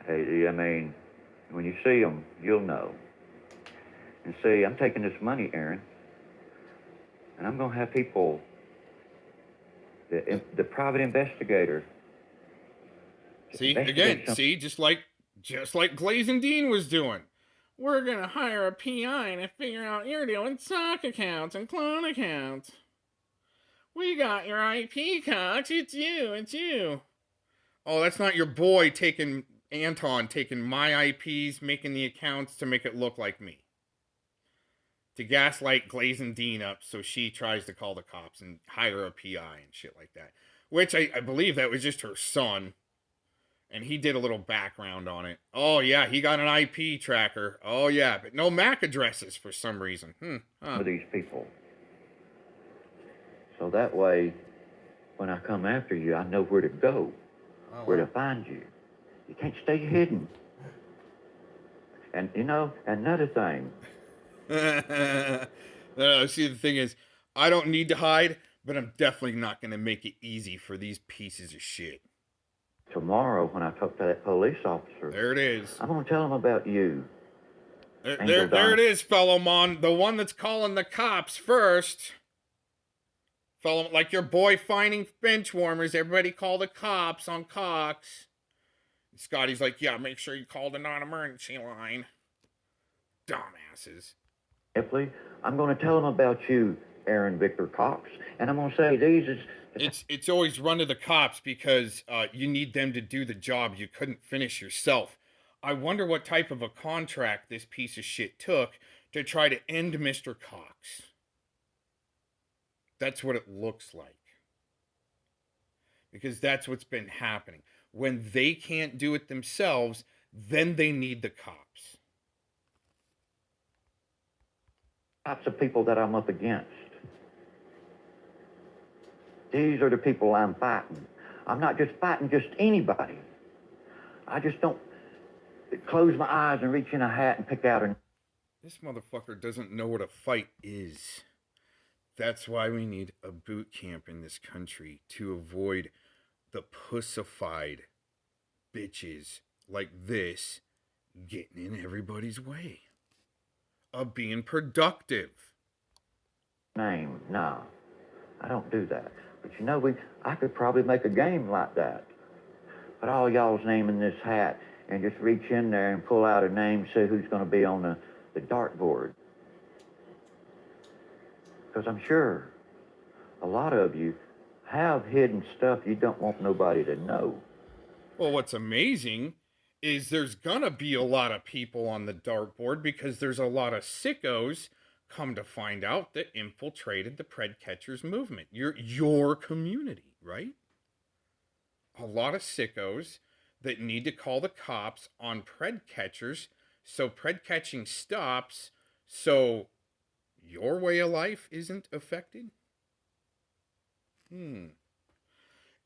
I mean, when you see them, you'll know. And see, I'm taking this money, Aaron. And I'm going to have people, the private investigator. See, again, just like Glazing Dean was doing. We're going to hire a PI to figure out you're doing sock accounts and clone accounts. We got your IP, Cox. It's you. Oh, that's not your boy Anton taking my IPs, making the accounts to make it look like me. To gaslight Glazing Dean up so she tries to call the cops and hire a PI and shit like that. Which I believe that was just her son. And he did a little background on it. Oh, yeah, he got an IP tracker. Oh, yeah, but no MAC addresses for some reason. With these people. So that way, when I come after you, I know where to go, where to find you. You can't stay hidden. And, another thing. See, the thing is, I don't need to hide, but I'm definitely not going to make it easy for these pieces of shit. Tomorrow, when I talk to that police officer, there it is. I'm going to tell him about you. There it is, fellow Mon. The one that's calling the cops first. Fellow, like your boy finding benchwarmers. Everybody call the cops on Cox. And Scotty's like, yeah, make sure you call the non-emergency line. Dumbasses. I'm going to tell him about you, Aaron Victor Cox, and I'm going to say these is... It's always run to the cops because you need them to do the job you couldn't finish yourself. I wonder what type of a contract this piece of shit took to try to end Mr. Cox. That's what it looks like. Because that's what's been happening. When they can't do it themselves, then they need the cops. Types of people that I'm up against. These are the people I'm fighting. I'm not just fighting just anybody. I just don't close my eyes and reach in a hat and pick out a... This motherfucker doesn't know what a fight is. That's why we need a boot camp in this country to avoid the pussified bitches like this getting in everybody's way of being productive. No, I don't do that. But I could probably make a game like that. Put all y'all's name in this hat and just reach in there and pull out a name, say who's going to be on the dartboard. Because I'm sure a lot of you have hidden stuff you don't want nobody to know. Well, what's amazing is there's gonna be a lot of people on the dartboard because there's a lot of sickos, come to find out, that infiltrated the Pred Catchers movement. Your community, right? A lot of sickos that need to call the cops on Pred Catchers so Pred catching stops so your way of life isn't affected.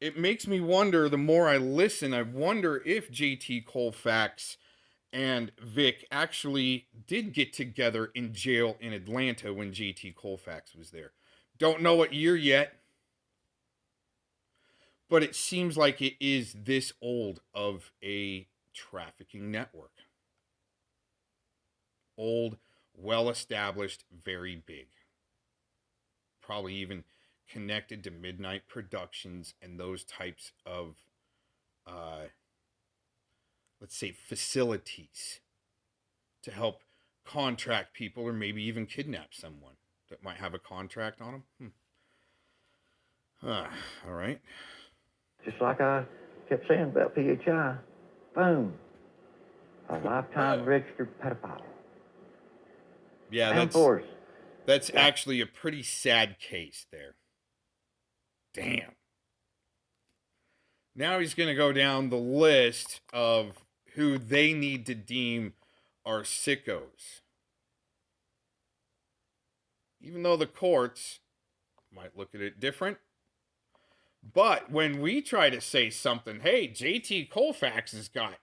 It makes me wonder, the more I listen, I wonder if JT Colfax and Vic actually did get together in jail in Atlanta when JT Colfax was there. Don't know what year yet, but it seems like it is this old of a trafficking network. Old, well-established, very big. Probably even connected to Midnight Productions and those types of, let's say, facilities to help contract people or maybe even kidnap someone that might have a contract on them. All right. Just like I kept saying about PHI. Boom. A lifetime registered pedophile. Yeah, that's actually a pretty sad case there. Damn. Now he's going to go down the list of who they need to deem are sickos. Even though the courts might look at it different. But when we try to say something, hey, JT Colfax has got,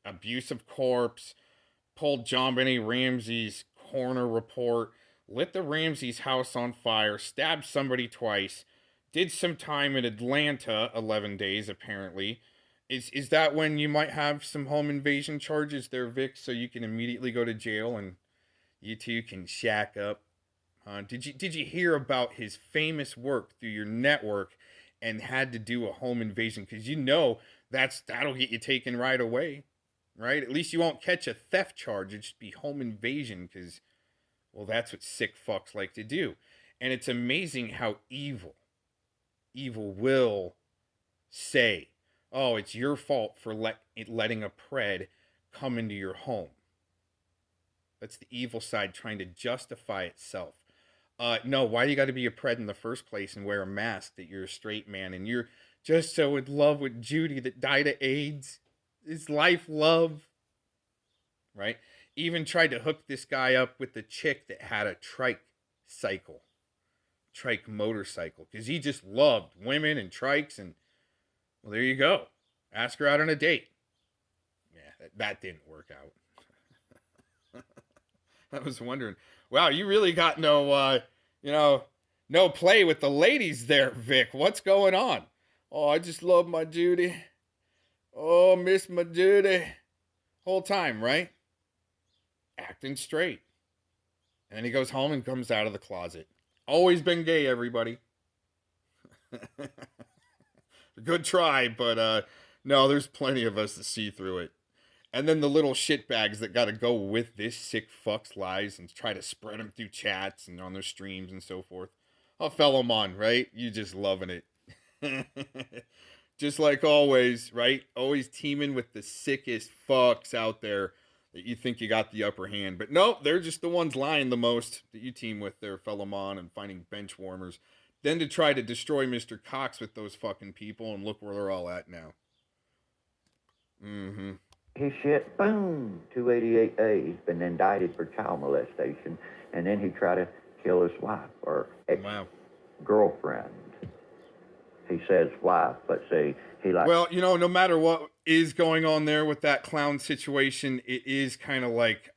abusive corpse, pulled John Benet Ramsey's coroner report, lit the Ramsey's house on fire, stabbed somebody twice, did some time in Atlanta, 11 days apparently. Is that when you might have some home invasion charges there, Vic, so you can immediately go to jail and you two can shack up? Did you hear about his famous work through your network and had to do a home invasion? Because you know that'll get you taken right away, right? At least you won't catch a theft charge. It'd just be home invasion because, well, that's what sick fucks like to do. And it's amazing how evil will say, oh, it's your fault for letting a pred come into your home. That's the evil side trying to justify itself. No, why do you got to be a pred in the first place and wear a mask that you're a straight man and you're just so in love with Judy that died of AIDS? Is life love? Right? Even tried to hook this guy up with the chick that had a trike motorcycle, because he just loved women and trikes. And well, there you go. Ask her out on a date. Yeah, that didn't work out. I was wondering, wow, you really got no play with the ladies there, Vic. What's going on? Oh, I just love my Judy. Oh, miss my Judy. Whole time, right? Acting straight. And then he goes home and comes out of the closet. Always been gay, everybody. Good try, but no, there's plenty of us that see through it. And then the little shitbags that got to go with this sick fuck's lies and try to spread them through chats and on their streams and so forth. Oh, Felomon, right? You just loving it. Just like always, right? Always teaming with the sickest fucks out there that you think you got the upper hand. But nope, they're just the ones lying the most that you team with there, Felomon, and finding bench warmers. Then to try to destroy Mr. Cox with those fucking people, and look where they're all at now. Mm-hmm. He shit, boom, 288A. He's been indicted for child molestation, and then he tried to kill his wife or ex-girlfriend. He says wife, but say he like. Well, no matter what is going on there with that clown situation, it is kind of like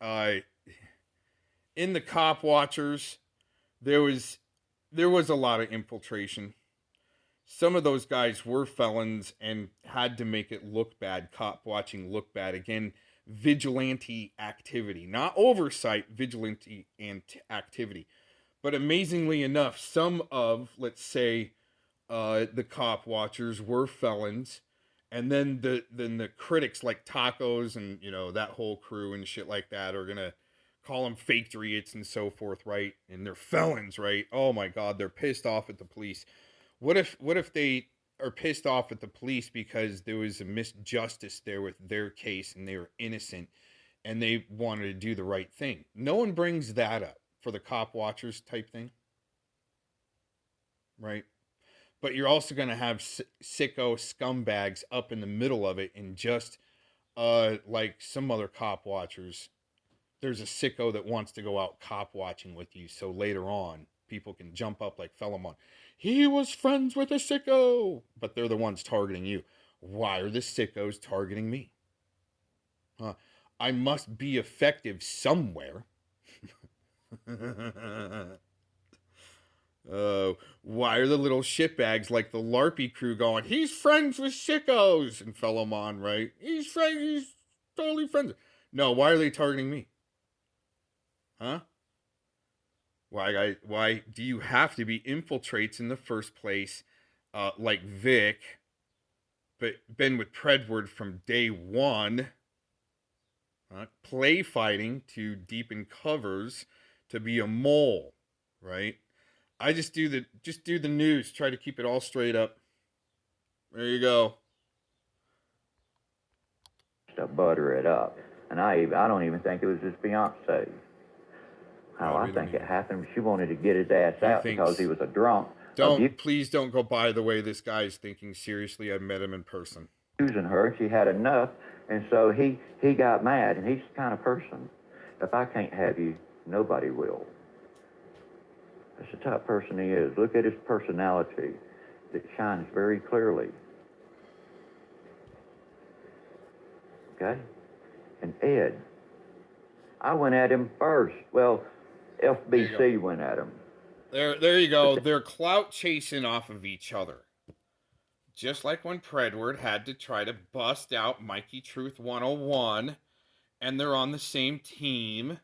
in the cop watchers, there was a lot of infiltration. Some of those guys were felons and had to make it look bad, cop watching look bad. Again, vigilante activity, not oversight, vigilante activity. But amazingly enough, some of, let's say, the cop watchers were felons. And then the critics like Tacos and, that whole crew and shit like that are going to call them fake idiots and so forth, right? And they're felons, right? Oh my God, they're pissed off at the police. What if they are pissed off at the police because there was a misjustice there with their case and they were innocent and they wanted to do the right thing? No one brings that up for the cop watchers type thing, right? But you're also going to have sicko scumbags up in the middle of it, and just like some other cop watchers, there's a sicko that wants to go out cop watching with you, so later on people can jump up like Felomon. He was friends with a sicko, but they're the ones targeting you. Why are the sickos targeting me? I must be effective somewhere. Why are the little shitbags like the LARPy crew going, he's friends with sickos? And Felomon, right? He's totally friends. No, why are they targeting me? Huh? Why do you have to be infiltrates in the first place, like Vic, but been with Predward from day one, play fighting to deepen covers to be a mole, right? I just do the news, try to keep it all straight up. There you go. To butter it up, and I don't even think it was his fiance. I think it happened. She wanted to get his ass out because he was a drunk. Please don't go by the way this guy's thinking seriously. I met him in person. Using her, she had enough, and so he got mad, and he's the kind of person, if I can't have you, nobody will. That's the type of person he is. Look at his personality. It shines very clearly. Okay? And Ed, I went at him first. Well, FBC went at him. There you go. They're clout chasing off of each other. Just like when Predward had to try to bust out Mikey Truth 101, and they're on the same team.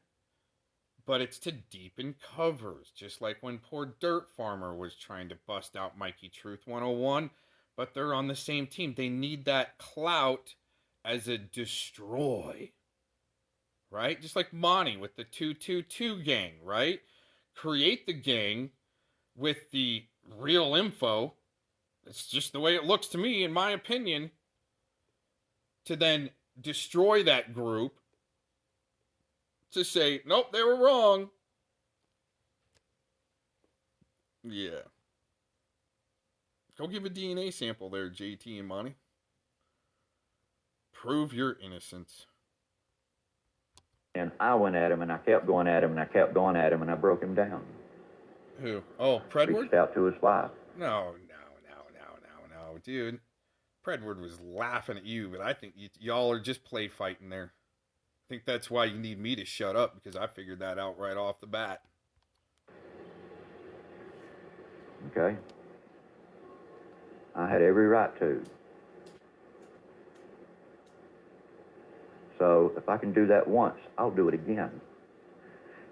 but it's to deepen covers, just like when poor Dirt Farmer was trying to bust out Mikey Truth 101, but they're on the same team. They need that clout as a destroy, right? Just like Monty with the 222 gang, right? Create the gang with the real info. It's just the way it looks to me, in my opinion, to then destroy that group, to say, nope, they were wrong. Yeah. Go give a DNA sample there, JT and Monty. Prove your innocence. And I went at him, and I kept going at him, and I kept going at him, and I broke him down. Who? Oh, Predward? Reached out to his wife. No, dude. Predward was laughing at you, but I think y'all are just play fighting there. I think that's why you need me to shut up, because I figured that out right off the bat. Okay? I had every right to. So if I can do that once, I'll do it again.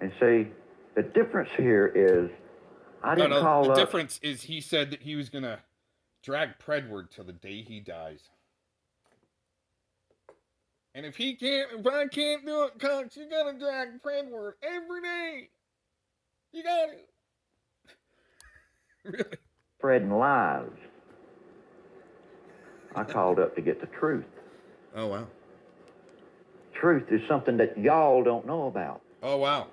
And see, the difference here is I didn't call up. The difference is he said that he was going to drag Predward till the day he dies. And if I can't do it, Cox, you got to drag Predward every day. You got it. Really? Spreading lies. I called up to get the truth. Oh, wow. Truth is something that y'all don't know about. Oh, wow.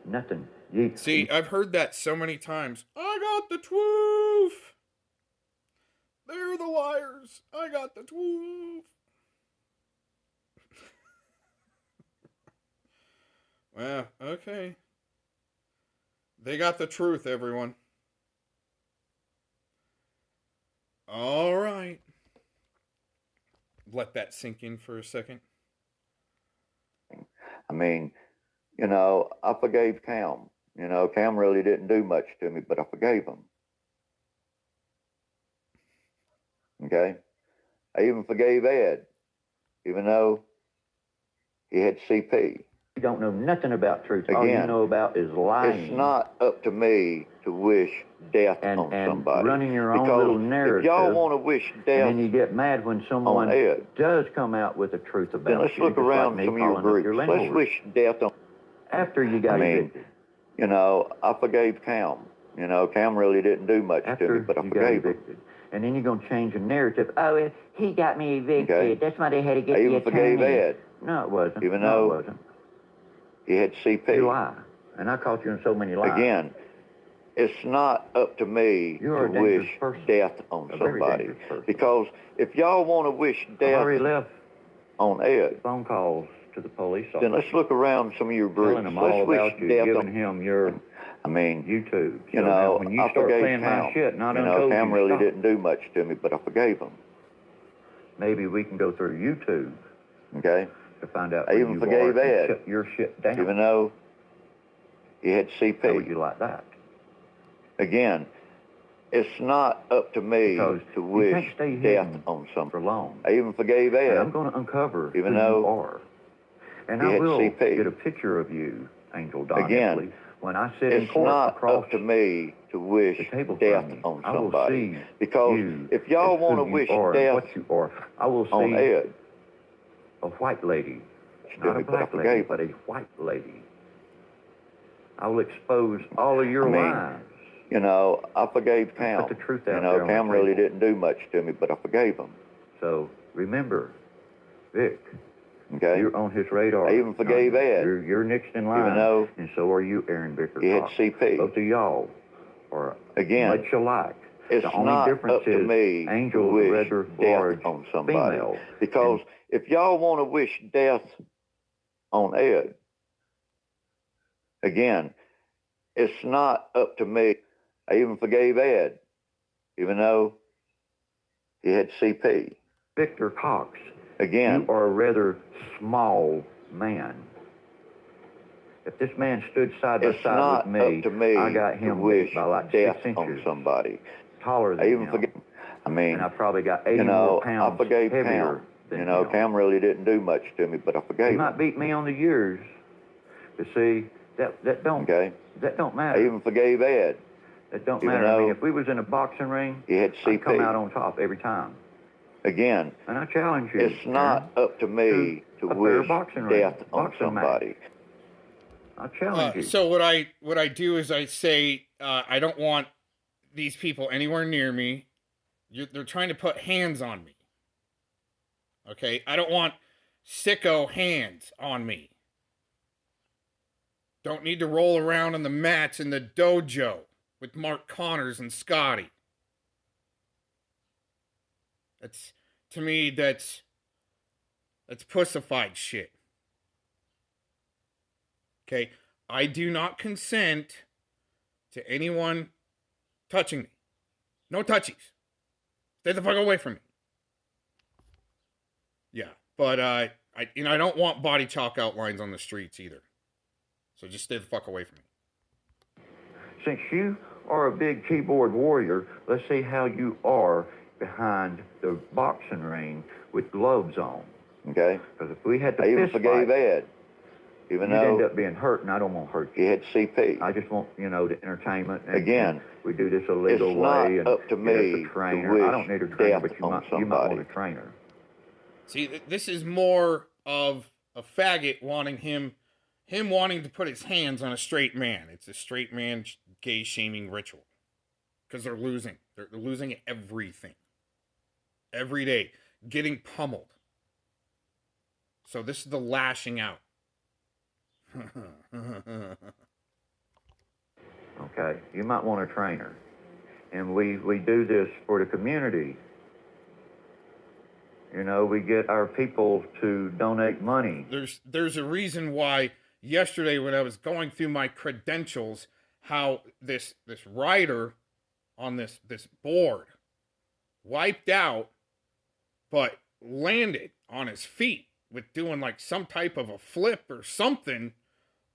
Nothing. See, I've heard that so many times. I got the truth. They're the liars. I got the truth. Well, okay. They got the truth, everyone. All right. Let that sink in for a second. I mean, you know, I forgave Cam. You know, Cam really didn't do much to me, but I forgave him. Okay? I even forgave Ed, even though he had CP. You don't know nothing about truth. Again, all you know about is lying. It's not up to me to wish death on somebody. Running your own little narrative. If y'all want to wish death, and then you get mad when someone does come out with the truth about you. Then let's look around some of your groups. Let's wish death on. After you got evicted. You know, I forgave Cam. You know, Cam really didn't do much to me, but I forgave him. And then you're going to change the narrative. Oh, he got me evicted. Okay. That's why they had to get the attorney. I even forgave Ed. No, it wasn't. Even though it wasn't. He had CP. You lie. And I caught you in so many lies. Again, it's not up to me to wish death on somebody. Because if y'all want to wish death on Ed, phone calls to the police officer, then let's look around some of your groups. Telling them all about you, giving him your, YouTube. You know, when you start playing my shit, not untold, Cam really didn't do much to me, but I forgave him. Maybe we can go through YouTube. Okay? To find out. I even forgave Ed. Shut your shit down. Even though he had CP. How would you like that? Again, it's not up to me to wish death on something for long. I even forgave Ed. And I'm going to uncover even who you are. And I will get a picture of you, Angel Don. Again, when I sit in court across up to me to wish death on somebody. Because if y'all want to wish death I will see on Ed, a white lady, not a black lady, but a white lady. I will expose all of your lies. You know, I forgave Cam. Put the truth out there. You know, Cam really didn't do much to me, but I forgave him. So remember, Vic. Okay. You're on his radar. I even forgave Ed. You're next in line. Even though, and so are you, Aaron Vicker. He had CP. Both of y'all are much alike. It's the only difference up to me Angel would rather death on somebody. Female. Because if y'all want to wish death on Ed, again, it's not up to me. I even forgave Ed, even though he had CP. Victor Cox, again, you are a rather small man. If this man stood side by side with me, I got him by like death 6 inches on somebody. Taller than him. And I probably got 80 more pounds I forgave heavier than him. Cam really didn't do much to me, but I forgave him. He might beat me on the years. You see, That don't Okay. that don't I matter. even forgave Ed. That don't even matter. I mean, though if we was in a boxing ring, he had I'd come CP. out on top every time. Again, And I challenge you. it's not Aaron, up to me to a fair wish boxing ring, death on boxing somebody. match. I challenge you. So what I do is I say I don't want these people anywhere near me. They're trying to put hands on me. Okay, I don't want sicko hands on me. Don't need to roll around on the mats in the dojo with Mark Connors and Scotty. That's, to me, that's pussified shit. Okay, I do not consent to anyone touching me. No touchies. Stay the fuck away from me. Yeah, but I don't want body chalk outlines on the streets either. So just stay the fuck away from me. Since you are a big keyboard warrior, let's see how you are behind the boxing ring with gloves on. Okay? Because if we had to I even fist forgave fight, Ed. Even you'd though end up being hurt, and I don't want to hurt you. he had CP. I just want, the entertainment. And Again, we do this a legal it's way. not And up to get us me a trainer. to wish I don't need a trainer, death but you on might want somebody. a trainer. See, this is more of a faggot wanting him wanting to put his hands on a straight man. It's a straight man gay shaming ritual. Because they're losing. They're losing everything. Every day. Getting pummeled. So this is the lashing out. Okay, you might want a trainer. And we do this for the community. We get our people to donate money. There's a reason why yesterday when I was going through my credentials, how this rider on this board wiped out, but landed on his feet with doing like some type of a flip or something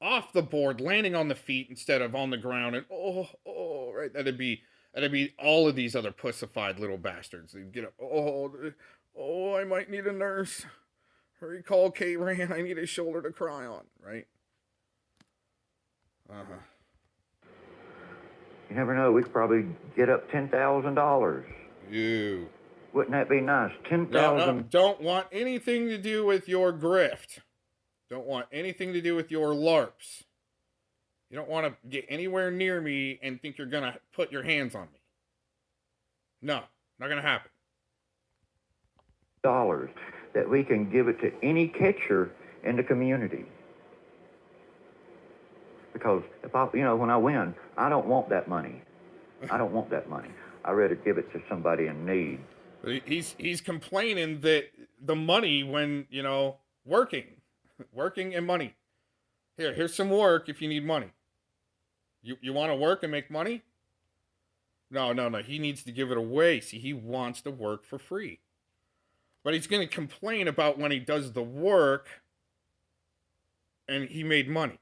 off the board, landing on the feet instead of on the ground, and right, that'd be all of these other pussified little bastards. They'd get up, I might need a nurse. Hurry, call K-Ran. I need a shoulder to cry on, right? You never know. We could probably get up $10,000. You. Wouldn't that be nice? 10,000. No, don't want anything to do with your grift. Don't want anything to do with your LARPs. You don't want to get anywhere near me and think you're going to put your hands on me. No, not going to happen. Dollars that we can give it to any catcher in the community. Because if when I win, I don't want that money. I don't want that money. I'd rather give it to somebody in need. He's complaining that the money when, working and money. Here's some work if you need money. You want to work and make money? No. He needs to give it away. See, he wants to work for free. But he's going to complain about when he does the work and he made money.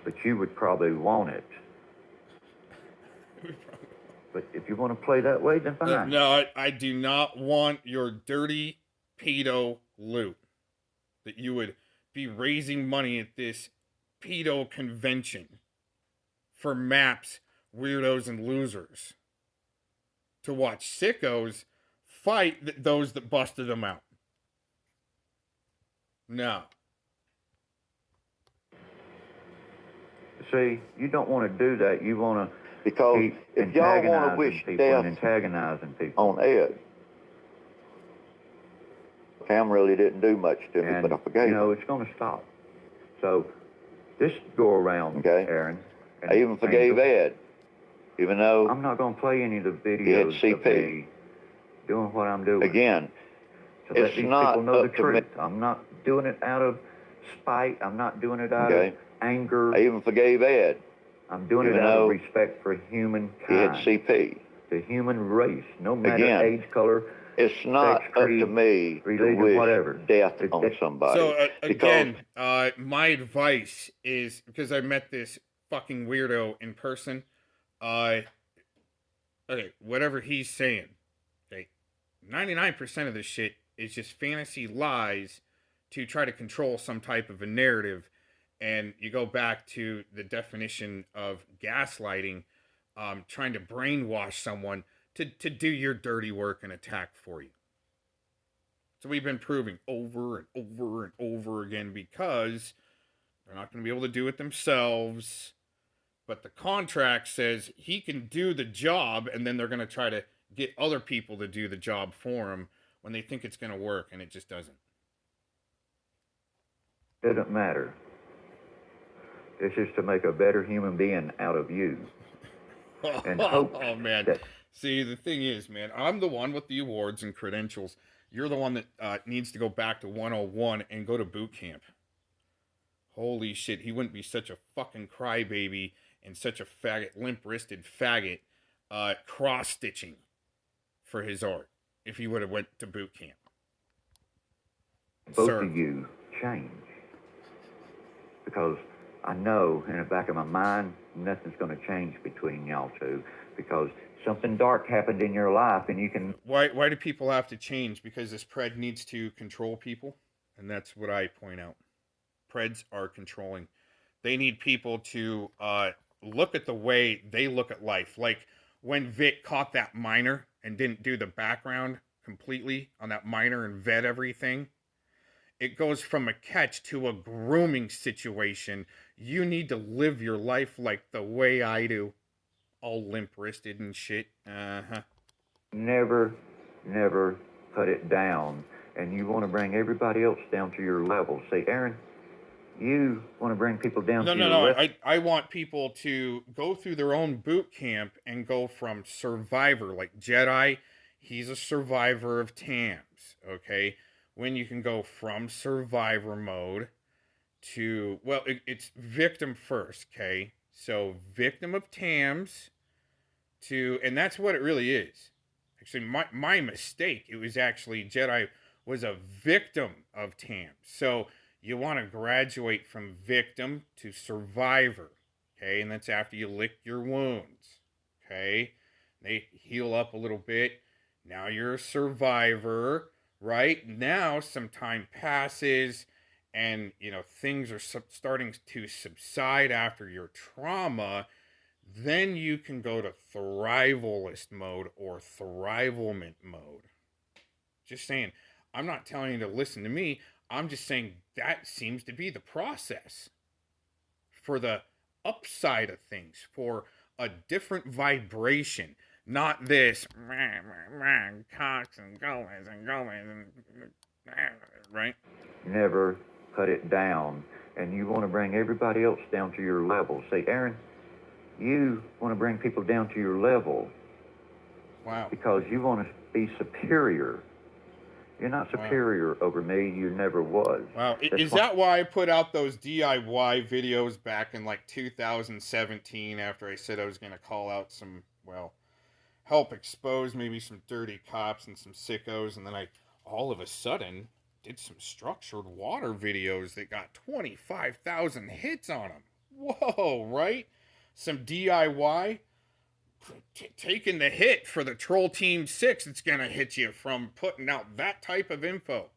But you would probably want it. But if you want to play that way, then fine. No, I do not want your dirty pedo loot. That you would be raising money at this pedo convention for maps, weirdos, and losers to watch sickos fight those that busted them out. No. See, you don't want to do that. You want to Because if y'all want to wish death antagonizing people on Ed, Cam really didn't do much to me, but I forgave him. it's going to stop. So this go around, Okay. Aaron. I even forgave Ed, even though I'm not going to play any of the he had videos of CP. me doing what I'm doing. Again, to let it's these not people know the up to me. truth. I'm not doing it out of spite. I'm not doing it out of anger. I even forgave Ed. I'm doing it even out of though respect for humankind. He had CP. The human race, no matter Again, age, color, it's not sex, up creed, to me religion, to wish whatever. death on somebody. So, because again, my advice is, because I met this fucking weirdo in person, okay, whatever he's saying, okay, 99% of this shit is just fantasy lies to try to control some type of a narrative. And you go back to the definition of gaslighting, trying to brainwash someone to do your dirty work and attack for you. So we've been proving over and over and over again, because they're not going to be able to do it themselves. But the contract says he can do the job, and then they're going to try to get other people to do the job for him when they think it's going to work, and it just doesn't. Doesn't matter. It's just to make a better human being out of you. And hope man. That... See, the thing is, man, I'm the one with the awards and credentials. You're the one that needs to go back to 101 and go to boot camp. Holy shit, he wouldn't be such a fucking crybaby and such a faggot, limp-wristed faggot, cross-stitching for his art if he would have went to boot camp. Both of you change. Because I know in the back of my mind, nothing's going to change between y'all two, because something dark happened in your life, and you can... Why do people have to change? Because this pred needs to control people, and that's what I point out. Preds are controlling. They need people to look at the way they look at life. Like when Vic caught that miner and didn't do the background completely on that miner and vet everything. It goes from a catch to a grooming situation. You need to live your life like the way I do. All limp-wristed and shit. Never cut it down. And you want to bring everybody else down to your level. Say, Aaron, you want to bring people down to your level? No. I want people to go through their own boot camp and go from survivor, like Jedi. He's a survivor of TAMS, okay? When you can go from survivor mode to, well, it's victim first, okay? So victim of TAMS to, and that's what it really is. Actually, my mistake, it was actually Jedi was a victim of TAMS. So you want to graduate from victim to survivor, okay? And that's after you lick your wounds, okay? They heal up a little bit. Now you're a survivor, right? Now some time passes and, you know, things are starting to subside after your trauma. Then you can go to thrivalist mode or thrivalment mode. Just saying, I'm not telling you to listen to me. I'm just saying that seems to be the process for the upside of things, for a different vibration, not this Cox and Gomez and right? Never cut it down. And you want to bring everybody else down to your level. Say, Aaron, you want to bring people down to your level. Wow. Because you want to be superior. You're not superior over me. You never was. Wow. Is that why I put out those DIY videos back in like 2017 after I said I was going to call out some, well, help expose maybe some dirty cops and some sickos, and then I all of a sudden did some structured water videos that got 25,000 hits on them. Whoa, right? Some DIY. Taking the hit for the Troll Team 6 it's going to hit you from putting out that type of info.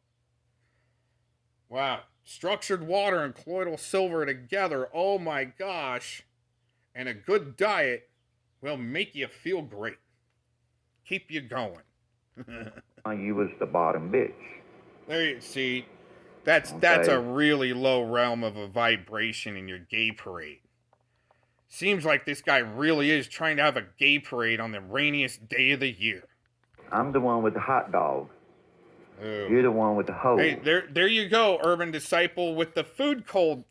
Wow. Structured water and colloidal silver together. Oh my gosh. And a good diet will make you feel great. Keep you going. You was the bottom bitch. There you see. That's a really low realm of a vibration in your gay parade. Seems like this guy really is trying to have a gay parade on the rainiest day of the year. I'm the one with the hot dog. Ooh. You're the one with the hose. Hey, there you go, Urban Disciple, with the food code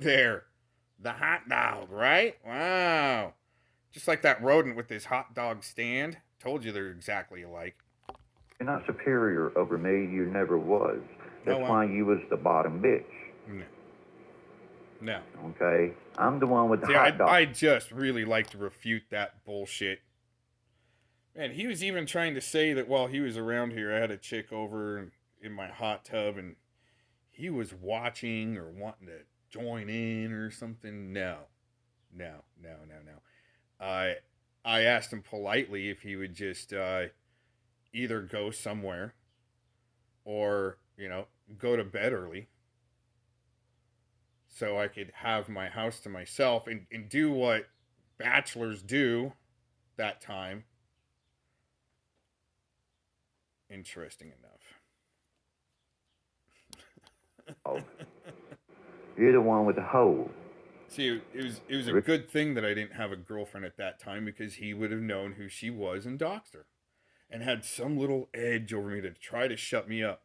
there. The hot dog, right? Wow. Just like that rodent with his hot dog stand. Told you they're exactly alike. You're not superior over me. You never was. That's why you was the bottom bitch. No. Okay? I'm the one with the hot dog. I just really like to refute that bullshit. Man, he was even trying to say that while he was around here, I had a chick over in my hot tub and he was watching or wanting to join in or something. No. I asked him politely if he would just either go somewhere or, you know, go to bed early so I could have my house to myself and do what bachelors do that time. Interesting enough. Oh. You're the one with the hole. See, it was a good thing that I didn't have a girlfriend at that time, because he would have known who she was and doxed her and had some little edge over me to try to shut me up.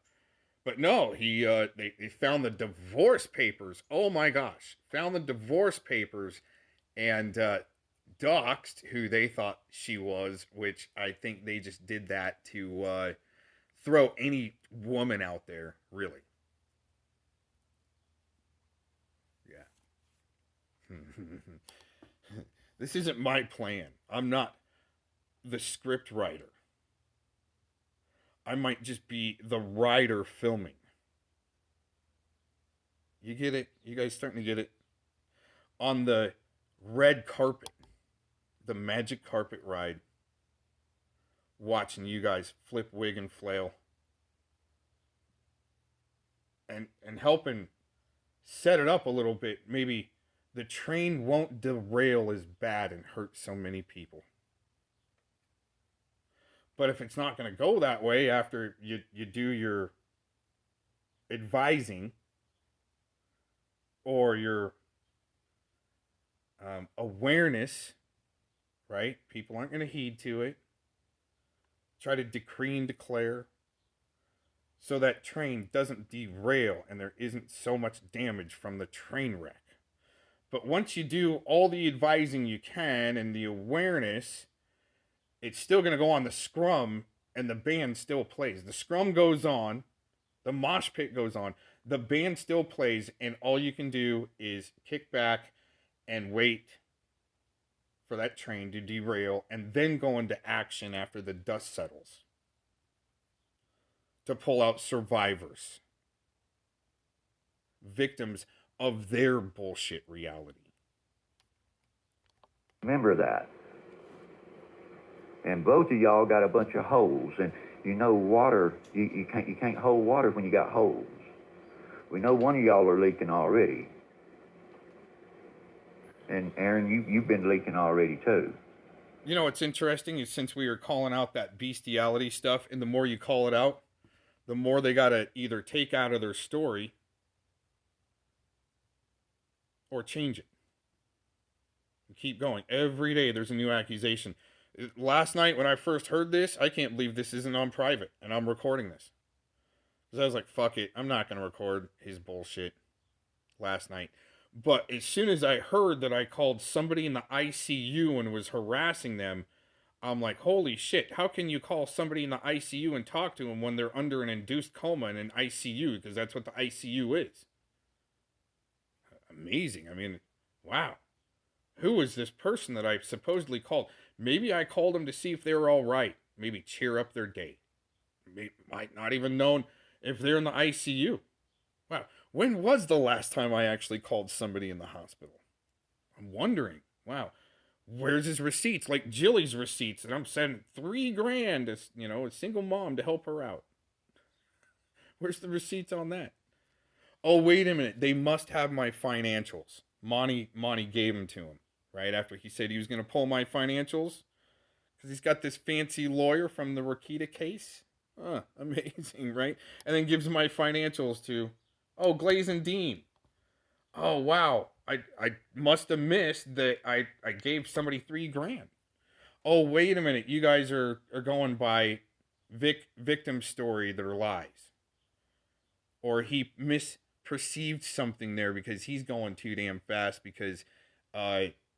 But no, they found the divorce papers. Oh my gosh. Found the divorce papers and doxed who they thought she was, which I think they just did that to throw any woman out there, really. Yeah. This isn't my plan. I'm not the script writer. I might just be the writer filming. You get it? You guys starting to get it? On the red carpet, the magic carpet ride, watching you guys flip, wig, and flail. And helping set it up a little bit. Maybe the train won't derail as bad and hurt so many people. But if it's not going to go that way after you do your advising or your awareness, right? People aren't going to heed to it. Try to decree and declare so that train doesn't derail and there isn't so much damage from the train wreck. But once you do all the advising you can and the awareness, it's still going to go on the scrum and the band still plays. The scrum goes on, the mosh pit goes on, the band still plays, and all you can do is kick back and wait for that train to derail and then go into action after the dust settles to pull out survivors, victims of their bullshit reality. Remember that. And both of y'all got a bunch of holes, and you know water, you can't hold water when you got holes. We know one of y'all are leaking already. And Aaron, you've been leaking already too. You know what's interesting is, since we were calling out that bestiality stuff, and the more you call it out, the more they gotta either take out of their story or change it. And keep going. Every day there's a new accusation. Last night when I first heard this, I can't believe this isn't on private and I'm recording this. Because I was like, fuck it, I'm not going to record his bullshit last night. But as soon as I heard that I called somebody in the ICU and was harassing them, I'm like, holy shit, how can you call somebody in the ICU and talk to them when they're under an induced coma in an ICU? Because that's what the ICU is. Amazing. I mean, wow. Who was this person that I supposedly called? Maybe I called them to see if they were all right. Maybe cheer up their day. Might not even known if they're in the ICU. Wow. When was the last time I actually called somebody in the hospital? I'm wondering. Wow. Where's his receipts? Like Jilly's receipts. And I'm sending $3,000 to, you know, a single mom to help her out. Where's the receipts on that? Oh, wait a minute. They must have my financials. Monty gave them to him. Right after he said he was going to pull my financials, because he's got this fancy lawyer from the Rakita case. Amazing, right? And then gives my financials to, Glaze and Dean. Oh, wow. I must have missed that I gave somebody $3,000. Oh, wait a minute. You guys are going by victim story that are lies. Or he misperceived something there because he's going too damn fast because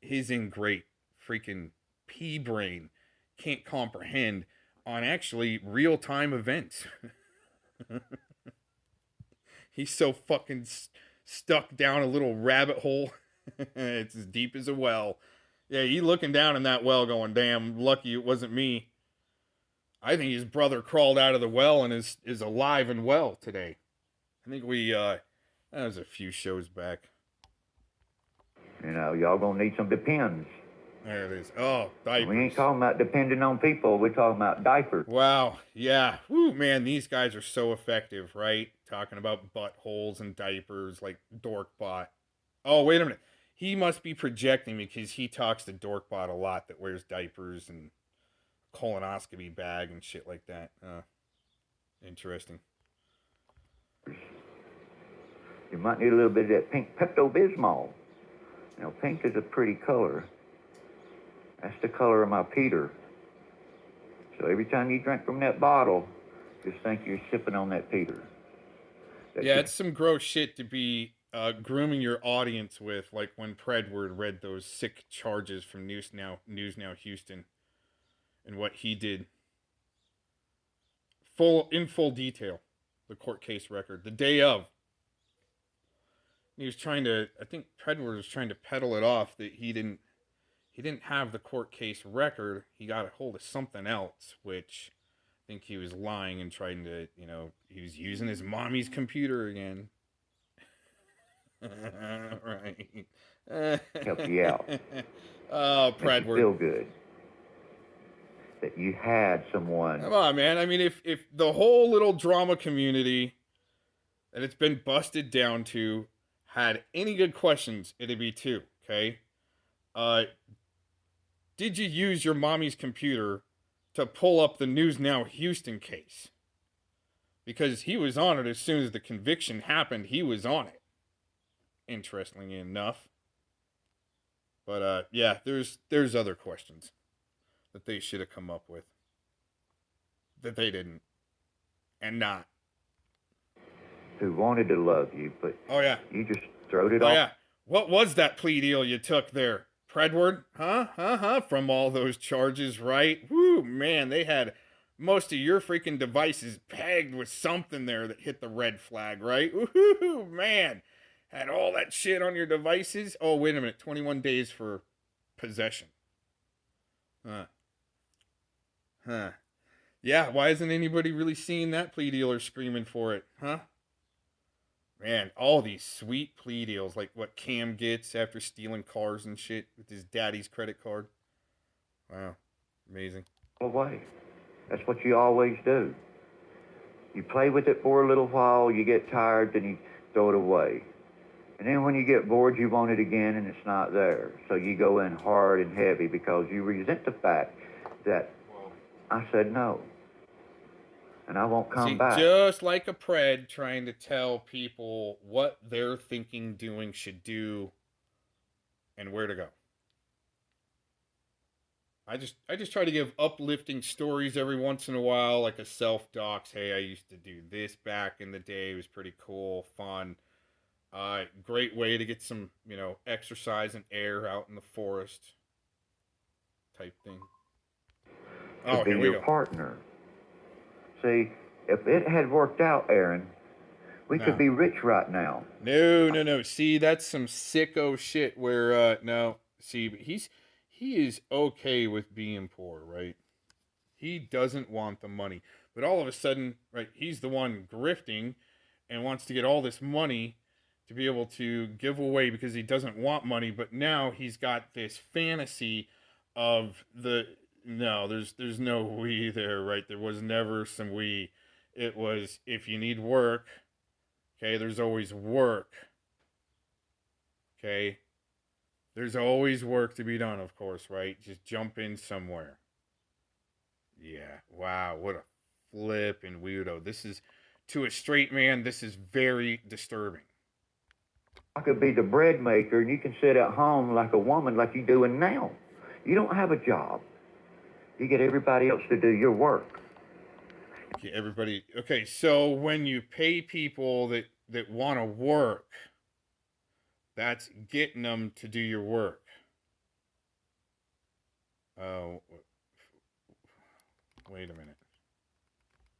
his ingrate freaking pea brain can't comprehend on actually real-time events. He's so fucking stuck down a little rabbit hole. It's as deep as a well. Yeah, he's looking down in that well going, damn, lucky it wasn't me. I think his brother crawled out of the well and is alive and well today. I think that was a few shows back. You know, y'all gonna need some depends. There it is. Oh, We ain't diapers. talking about depending on people. We're talking about diapers. Wow. Yeah. Woo, man, these guys are so effective, right? Talking about buttholes and diapers like Dorkbot. Oh, wait a minute. He must be projecting because he talks to Dorkbot a lot that wears diapers and colonoscopy bag and shit like that. Interesting. You might need a little bit of that pink Pepto-Bismol. You know, pink is a pretty color. That's the color of my Peter. So every time you drink from that bottle, just think you're sipping on that Peter. Yeah, it's some gross shit to be grooming your audience with, like when Predward read those sick charges from News Now Houston, and what he did, in full detail, the court case record, the day of. He was trying to, I think Predward was trying to peddle it off that he didn't have the court case record. He got a hold of something else, which I think he was lying and trying to, he was using his mommy's computer again. Right. Help you out. Oh, Makes you Predward. feel good that you had someone. Come on, man. I mean, if the whole little drama community that it's been busted down to had any good questions, it'd be two, okay? Did you use your mommy's computer to pull up the News Now Houston case? Because he was on it as soon as the conviction happened. He was on it. Interestingly enough. But yeah, there's other questions that they should have come up with that they didn't, and not. Who wanted to love you, but Oh yeah, you just throwed it off. oh yeah. What was that plea deal you took there, Predward? Huh? From all those charges, right? Woo, man, they had most of your freaking devices pegged with something there that hit the red flag, right? Woohoo, man. Had all that shit on your devices. Oh, wait a minute. 21 days for possession. Huh. Yeah, why isn't anybody really seeing that plea deal or screaming for it? Huh? Man, all these sweet plea deals, like what Cam gets after stealing cars and shit with his daddy's credit card. Wow. Amazing. Away. That's what you always do. You play with it for a little while, you get tired, then you throw it away. And then when you get bored, you want it again, and it's not there. So you go in hard and heavy because you resent the fact that I said no. And I won't come back. Just like a pred trying to tell people what they're thinking doing should do and where to go. I just try to give uplifting stories every once in a while, like a self-docs. Hey, I used to do this back in the day. It was pretty cool, fun. Great way to get some, exercise and air out in the forest type thing. To be here we your go. partner. See, if it had worked out, Aaron, we could be rich right now. No. See, that's some sicko shit where, no. See, but he is okay with being poor, right? He doesn't want the money. But all of a sudden, right, he's the one grifting and wants to get all this money to be able to give away because he doesn't want money. But now he's got this fantasy of no, there's no we there, right? There was never some we. It was, if you need work, okay, there's always work. Okay? There's always work to be done, of course, right? Just jump in somewhere. Yeah, wow, what a flippin' weirdo. This is, to a straight man, this is very disturbing. I could be the bread maker, and you can sit at home like a woman like you're doing now. You don't have a job. You get everybody else to do your work. Okay, so when you pay people that want to work, that's getting them to do your work. Oh, wait a minute.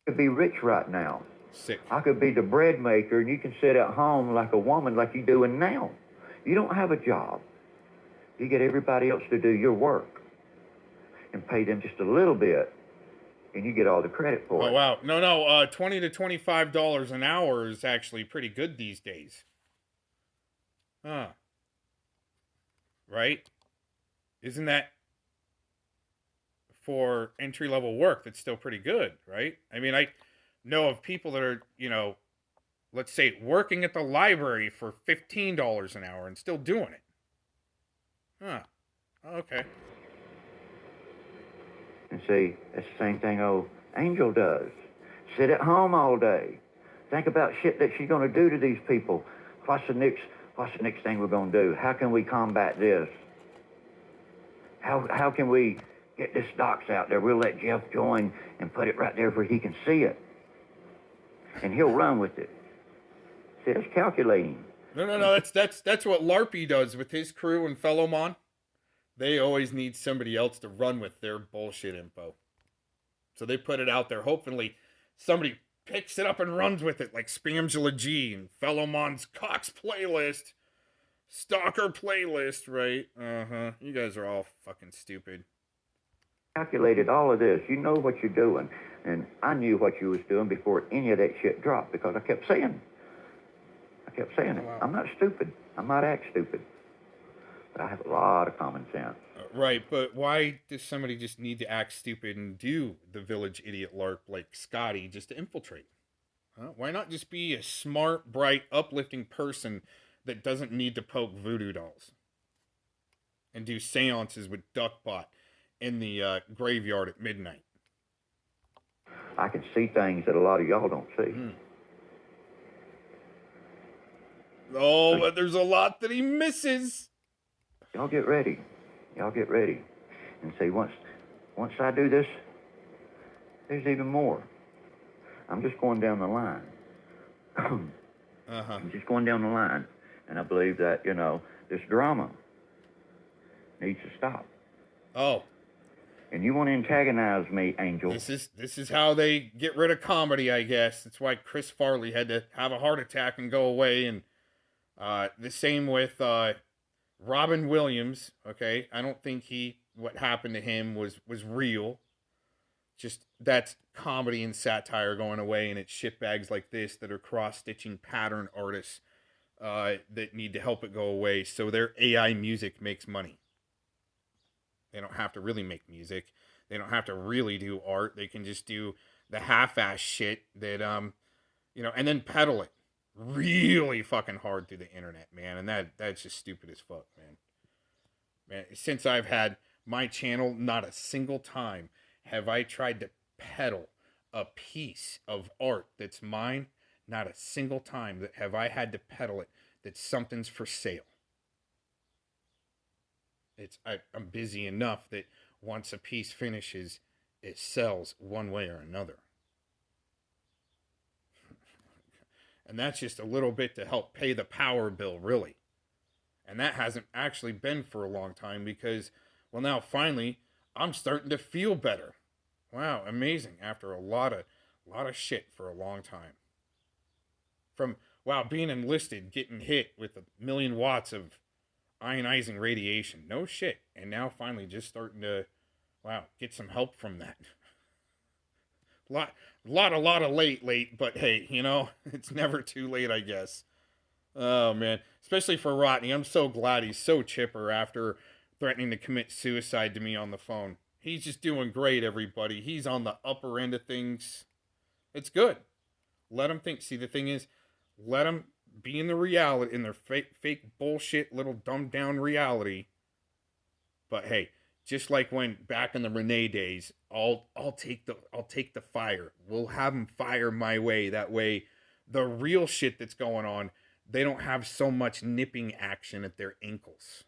I could be rich right now. Sick. I could be the bread maker, and you can sit at home like a woman like you're doing now. You don't have a job. You get everybody else to do your work and pay them just a little bit, and you get all the credit for it. Oh, wow. No, $20 to $25 an hour is actually pretty good these days. Huh. Right? Isn't that for entry-level work that's still pretty good, right? I mean, I know of people that are, let's say working at the library for $15 an hour and still doing it. Huh. Okay. And see, that's the same thing old Angel does. Sit at home all day. Think about shit that she's going to do to these people. What's the next thing we're going to do? How can we combat this? How can we get this docs out there? We'll let Jeff join and put it right there where he can see it. And he'll run with it. See, that's calculating. No. That's what Larpy does with his crew and fellow Mon. They always need somebody else to run with their bullshit info. So they put it out there. Hopefully somebody picks it up and runs with it, like Spamgula G and fellow Mon's Cox playlist. Stalker playlist, right? Uh-huh. You guys are all fucking stupid. Calculated all of this. You know what you're doing. And I knew what you was doing before any of that shit dropped because I kept saying it. Wow. I'm not stupid. I might act stupid. But I have a lot of common sense. Right, but why does somebody just need to act stupid and do the village idiot LARP like Scotty just to infiltrate? Huh? Why not just be a smart, bright, uplifting person that doesn't need to poke voodoo dolls and do seances with Duckbot in the graveyard at midnight? I can see things that a lot of y'all don't see. Oh, but there's a lot that he misses. Y'all get ready. And see, once I do this, there's even more. I'm just going down the line. I'm just going down the line. And I believe that, this drama needs to stop. Oh. And you want to antagonize me, Angel. This is how they get rid of comedy, I guess. That's why Chris Farley had to have a heart attack and go away. And the same with Robin Williams, okay? I don't think what happened to him was real. Just that's comedy and satire going away, and it's shitbags like this that are cross-stitching pattern artists that need to help it go away so their AI music makes money. They don't have to really make music. They don't have to really do art. They can just do the half-ass shit that, and then peddle it really fucking hard through the internet, man. And that's just stupid as fuck, man. Man, since I've had my channel, not a single time have I tried to peddle a piece of art that's mine. Not a single time that have I had to peddle it that something's for sale. I'm busy enough that once a piece finishes, it sells one way or another. And that's just a little bit to help pay the power bill, really. And that hasn't actually been for a long time because, well, now finally, I'm starting to feel better. Wow, amazing. After a lot of shit for a long time. From, being enlisted, getting hit with 1,000,000 watts of ionizing radiation. No shit. And now finally just starting to, get some help from that. A lot of late, but hey, it's never too late, I guess. Oh, man. Especially for Rotney. I'm so glad he's so chipper after threatening to commit suicide to me on the phone. He's just doing great, everybody. He's on the upper end of things. It's good. Let him think. See, the thing is, let them be in the reality, in their fake bullshit, little dumbed down reality. But hey, just like when back in the Renee days, I'll take the fire. We'll have them fire my way. That way, the real shit that's going on, they don't have so much nipping action at their ankles.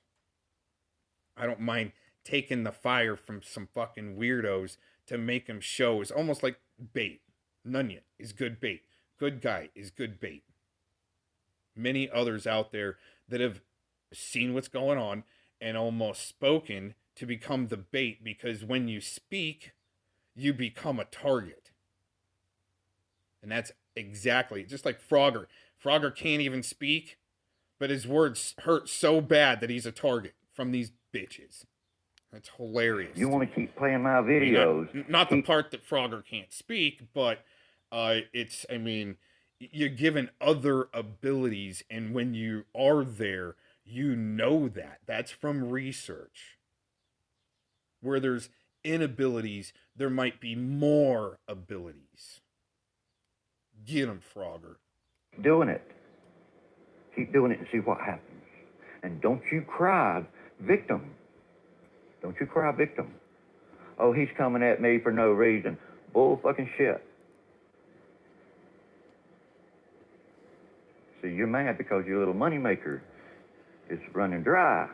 I don't mind taking the fire from some fucking weirdos to make them show. It's almost like bait. Nunya is good bait. Good guy is good bait. Many others out there that have seen what's going on and almost spoken to become the bait because when you speak, you become a target. And that's exactly, just like Frogger. Frogger can't even speak, but his words hurt so bad that he's a target from these bitches. That's hilarious. You want to keep playing my videos. Not the part that Frogger can't speak, but you're given other abilities, and when you are there, you know that. That's from research. where there's inabilities, there might be more abilities. Get 'em, Frogger. Doing it. Keep doing it and see what happens. And don't you cry victim. Don't you cry victim. Oh, he's coming at me for no reason. Bull fucking shit. See, you're mad because your little moneymaker is running dry.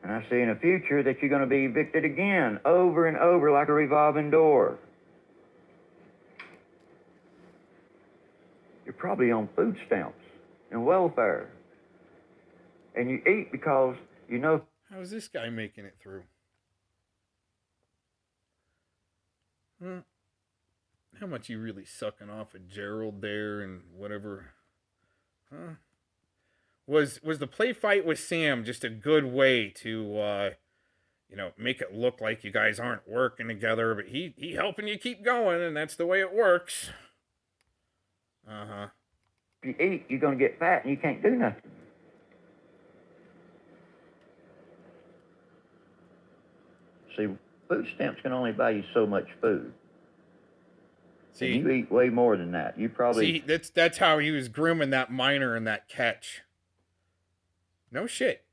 And I see in the future that you're going to be evicted again, over and over like a revolving door. You're probably on food stamps and welfare. And you eat because you know. How's this guy making it through? How much you really sucking off of Gerald there and whatever? Huh? Was the play fight with Sam just a good way to, make it look like you guys aren't working together, but he helping you keep going, and that's the way it works. Uh-huh. If you eat, you're going to get fat and you can't do nothing. See, food stamps can only buy you so much food. See, and you eat way more than that. You probably... See, that's how he was grooming that miner in that catch. No shit.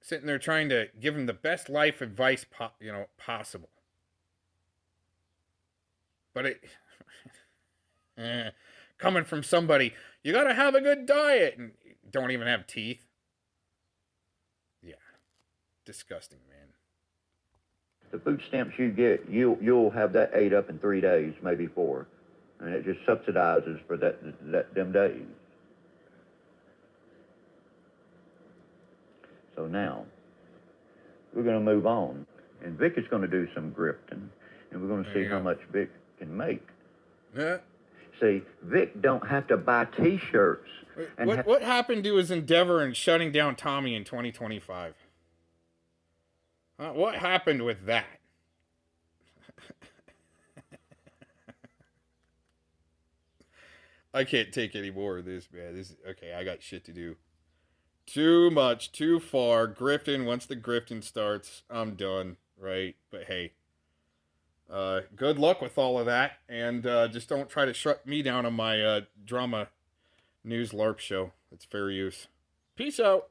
Sitting there trying to give him the best life advice possible. But it... coming from somebody, you gotta have a good diet, and don't even have teeth. Yeah. Disgusting, man. The food stamps you get, you'll have that ate up in 3 days, maybe 4. And it just subsidizes for them days. So now, we're going to move on. And Vic is going to do some grifting. And we're going to see how much Vic can make. Yeah. See, Vic don't have to buy T-shirts. What happened to his endeavor in shutting down Tommy in 2025? What happened with that? I can't take any more of this, man. Okay, I got shit to do. Too much, too far. Grifting, once the grifting starts, I'm done, right? But hey, good luck with all of that. And just don't try to shut me down on my drama news LARP show. It's fair use. Peace out.